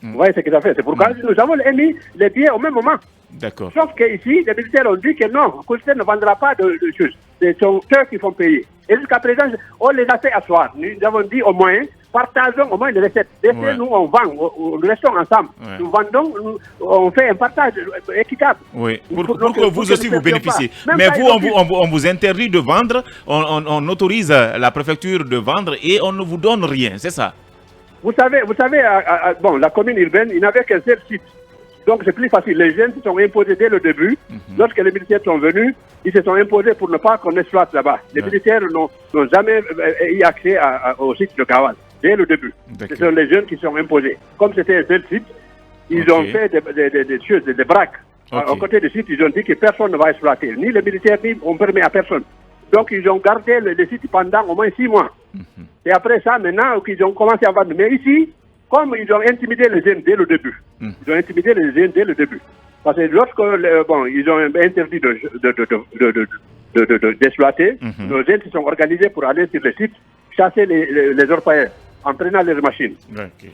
Vous voyez ce que ça fait. C'est pourquoi nous avons émis les billets au même moment. D'accord. Sauf qu'ici, les militaires ont dit que non, Concitel ne vendra pas de choses. Ce sont eux qui font payer. Et jusqu'à présent, on les a fait asseoir. Nous avons dit au moins, partageons au moins les recettes. Nous, on vend, nous restons ensemble. Ouais. Nous vendons, on fait un partage équitable. Oui, pour que vous aussi vous bénéficiez. Mais vous, on vous interdit de vendre, on autorise la préfecture de vendre et on ne vous donne rien, c'est ça? Vous savez, la commune urbaine, il n'avait qu'un seul site. Donc c'est plus facile. Les jeunes se sont imposés dès le début. Lorsque les militaires sont venus, ils se sont imposés pour ne pas qu'on exploite là-bas. Les militaires n'ont jamais eu accès au site de Gawal, dès le début. Ce sont les jeunes qui se sont imposés. Comme c'était un seul site, ils ont fait des choses, des braques. À côté du site, ils ont dit que personne ne va exploiter. Ni les militaires, ni on permet à personne. Donc ils ont gardé le site pendant au moins 6 mois. Et après ça, maintenant, ils ont commencé à vendre. Mais ici, comme ils ont intimidé les jeunes dès le début. Ils ont intimidé les jeunes dès le début. Parce que lorsque ils ont interdit d'exploiter, nos jeunes se sont organisés pour aller sur le site, chasser les orpailleurs en prenant leurs machines.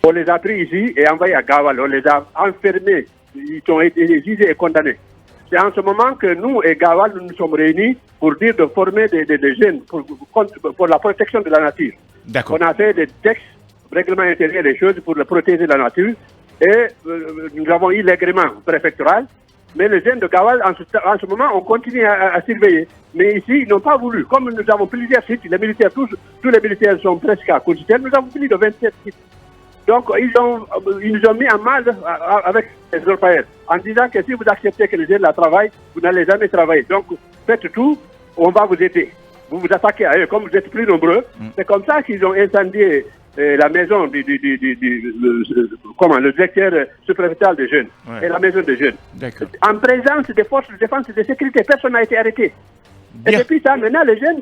On les a pris ici et envoyés à Gawal. On les a enfermés. Ils ont été jugés et condamnés. C'est en ce moment que nous et Gawal, nous nous sommes réunis pour dire de former des jeunes pour la protection de la nature. On a fait des textes, règlement intérieur des choses pour protéger la nature et nous avons eu l'agrément préfectoral, mais les jeunes de Gawal en ce moment on continue à surveiller, mais ici ils n'ont pas voulu. Comme nous avons plusieurs sites, les militaires, tous les militaires sont presque à Concitel, nous avons plus de 27 sites. Donc ils nous ont mis en mal avec les orpailleurs en disant que si vous acceptez que les jeunes la travaillent, vous n'allez jamais travailler. Donc faites tout, on va vous aider. Vous vous attaquez à eux, comme vous êtes plus nombreux. C'est comme ça qu'ils ont incendié la maison le directeur sous-préfectoral des jeunes et la maison des jeunes. En présence des forces de défense et de sécurité, personne n'a été arrêté. Et depuis ça, maintenant, les jeunes,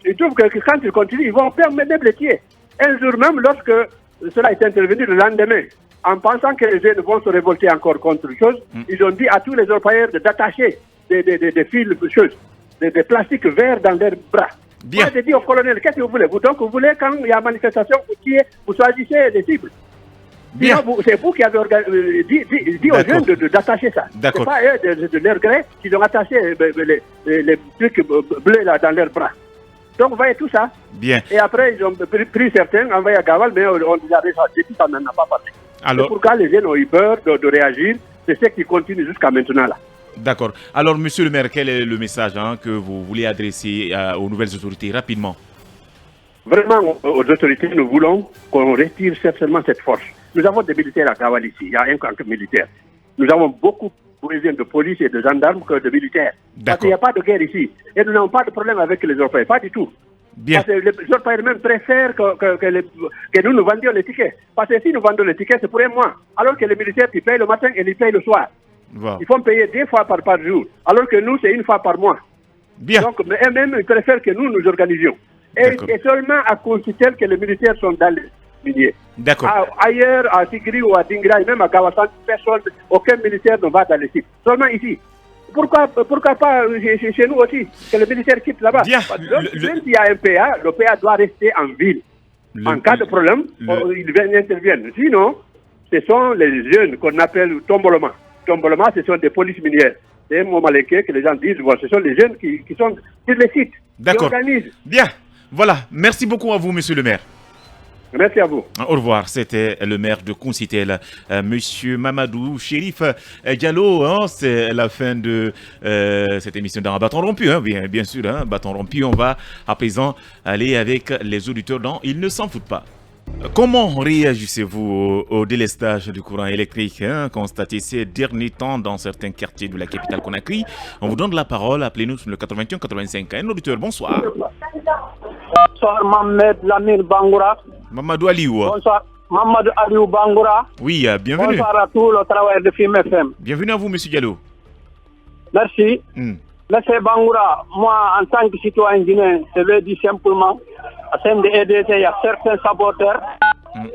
ils trouvent que quand ils continuent, ils vont faire même les tirs. Un jour même, lorsque cela est intervenu le lendemain, en pensant que les jeunes vont se révolter encore contre une chose, ils ont dit à tous les orpailleurs d'attacher des fils, des plastiques verts dans leurs bras. Bien. Moi, j'ai dit au colonel, qu'est-ce que vous voulez? Donc, vous voulez, quand il y a manifestation, vous choisissez des cibles. Bien. C'est vous qui avez dit aux jeunes d'attacher ça. D'accord. C'est pas eux, de leur gré, qu'ils ont attaché les trucs bleus là dans leurs bras. Donc, vous voyez tout ça. Bien. Et après, ils ont pris certains, envoyé à Gaval, mais on les a réchauffés, ça n'en a pas parlé. Alors, c'est pourquoi les jeunes ont eu peur de réagir. C'est ce qui continue jusqu'à maintenant là. D'accord. Alors, monsieur le maire, quel est le message que vous voulez adresser aux nouvelles autorités rapidement? Vraiment, aux autorités, nous voulons qu'on retire certainement cette force. Nous avons des militaires à Gaval ici. Il y a un camp militaire. Nous avons beaucoup de police et de gendarmes que de militaires. Parce qu'il n'y a pas de guerre ici. Et nous n'avons pas de problème avec les Européens. Pas du tout. Bien. Parce que les Européens même préfèrent que nous vendions les tickets. Parce que si nous vendons les tickets, c'est pour un mois. Alors que les militaires, ils payent le matin et ils payent le soir. Wow. Ils font payer 2 fois par jour. Alors que nous, c'est 1 fois par mois. Bien. Donc, eux-mêmes, ils préfèrent que nous organisions. Et c'est seulement à Consitel que les militaires sont dans les miniers. D'accord. Ailleurs, à Tigri ou à Dingra, et même à Gawasan, personne, aucun militaire ne va dans les sites. Seulement ici. Pourquoi pas chez nous aussi, que les militaires quittent là-bas? Même s'il y a un PA, le PA doit rester en ville. En cas de problème, ils interviennent. Sinon, ce sont les jeunes qu'on appelle tombolema. Tombolema, ce sont des polices minières. C'est un mot malinqué que les gens disent, bon, ce sont les jeunes qui sont sur les sites. D'accord. Bien. Voilà. Merci beaucoup à vous, monsieur le maire. Merci à vous. Au revoir. C'était le maire de Consitel, monsieur Mamadou Chérif Diallo. C'est la fin de cette émission dans Bâton Rompu. Bien sûr, Bâton Rompu. On va à présent aller avec les auditeurs dans Ils ne s'en foutent pas. Comment réagissez-vous au délestage du courant électrique constaté ces derniers temps dans certains quartiers de la capitale Conakry? On vous donne la parole. Appelez-nous sur le 81 85. Un auditeur, bonsoir. Bonsoir, Mohamed Lamine Bangoura. Mamadou Aliou. Bonsoir, Mamadou Aliou Bangoura. Oui, bienvenue. Bonsoir à tous le travail de FIM FM. Bienvenue à vous, monsieur Diallo. Merci. Monsieur Bangoura, moi, en tant que citoyen guinéen, je vais dire simplement, à sein de EDC, il y a certains saboteurs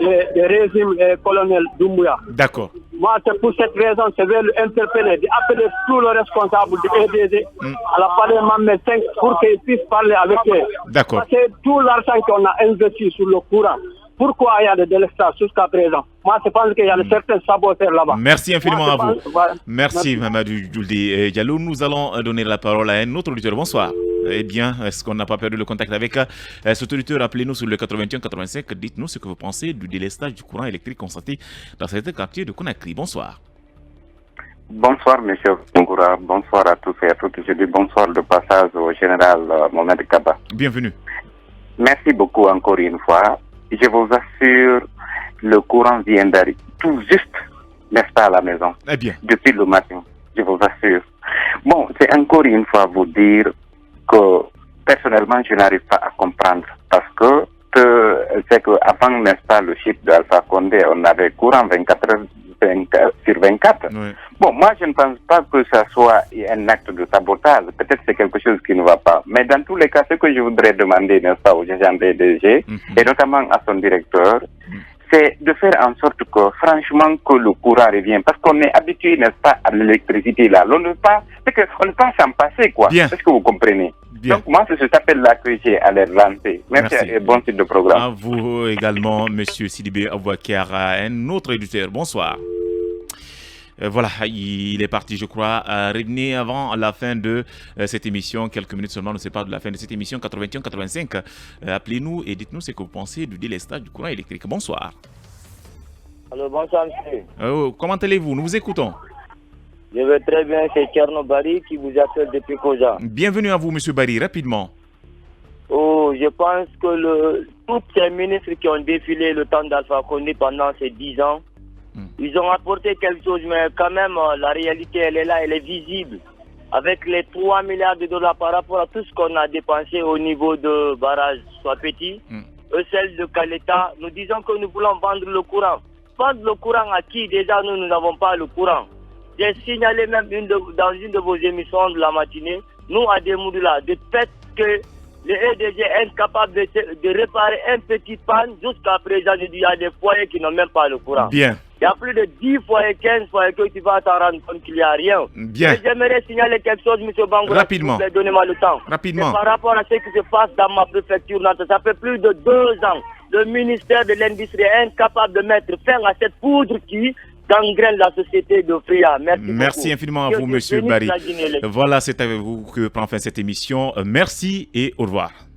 des régimes colonel Doumbouya. D'accord. Moi, c'est pour cette raison, je vais l'interpeller, d'appeler tous les responsables de EDC à la parlement 5 pour qu'ils puissent parler avec eux. D'accord. Parce que tout l'argent qu'on a investi sur le courant, pourquoi il y a des délestages jusqu'à présent? Moi, je pense qu'il y a certains saboteurs là-bas. Merci infiniment à vous. Merci, Mamadou Djouldi Diallo. Nous allons donner la parole à un autre auditeur. Bonsoir. Eh bien, est-ce qu'on n'a pas perdu le contact avec cet auditeur? Appelez-nous sur le 81 85. Dites-nous ce que vous pensez du délestage du courant électrique constaté dans certains quartiers de Conakry. Bonsoir. Bonsoir, monsieur Bongoura. Bonsoir à tous et à toutes. Je dis bonsoir de passage au général Mohamed Kaba. Bienvenue. Merci beaucoup encore une fois. Je vous assure, le courant vient d'arriver tout juste, n'est-ce pas, à la maison. Eh bien. Depuis le matin, je vous assure. Bon, c'est encore une fois vous dire que personnellement, je n'arrive pas à comprendre parce que c'est qu'avant, n'est-ce pas, le chip d'Alpha Condé, on avait courant 24 heures sur 24. Oui. Bon, moi, je ne pense pas que ça soit un acte de sabotage. Peut-être c'est quelque chose qui ne va pas. Mais dans tous les cas, ce que je voudrais demander, n'est-ce pas, au gérant DDG, et notamment à son directeur, c'est de faire en sorte que, franchement, que le courant revienne. Parce qu'on est habitué, n'est-ce pas, à l'électricité là. On ne peut pas s'en passer, quoi. Est-ce que vous comprenez? Bien. Donc, moi, c'est cet appel-là que j'ai à les lancer. Merci et bon titre de programme. À vous également, monsieur Sidibé Abouakar, un autre éditeur. Bonsoir. Voilà, il est parti, je crois. Revenez avant la fin de cette émission. Quelques minutes seulement, on ne sait pas de la fin de cette émission 81-85. Appelez-nous et dites-nous ce que vous pensez du délestage du courant électrique. Bonsoir. Alors, bonsoir, monsieur. Comment allez-vous? Nous vous écoutons. Je vais très bien, c'est Tcherno Bari qui vous appelle depuis Koja. Bienvenue à vous, monsieur Bari, rapidement. Oh, je pense que tous ces ministres qui ont défilé le temps d'Alpha Condé pendant ces 10 ans, ils ont apporté quelque chose, mais quand même, la réalité, elle est là, elle est visible. Avec les 3 milliards de dollars par rapport à tout ce qu'on a dépensé au niveau de barrage soit petit, celle de Caleta, nous disons que nous voulons vendre le courant. Vendre le courant à qui? Déjà, nous n'avons pas le courant. J'ai signalé même dans une de vos émissions de la matinée, nous à Demoudula, de fait que le EDG est incapable de réparer un petit panne. Jusqu'à présent, il y a des foyers qui n'ont même pas le courant. Bien. Il y a plus de 10 foyers, 15 foyers que tu vas t'en rendre compte qu'il n'y a rien. Bien. J'aimerais signaler quelque chose, M. Bangoura. Rapidement. Donnez-moi le temps. Rapidement. Par rapport à ce qui se passe dans ma préfecture, ça fait plus de 2 ans. le ministère de l'Industrie est incapable de mettre fin à cette poudre qui gangrène la société de Fria. Merci infiniment à vous, monsieur Barry. Voilà, c'est avec vous que prend fin cette émission. Merci et au revoir.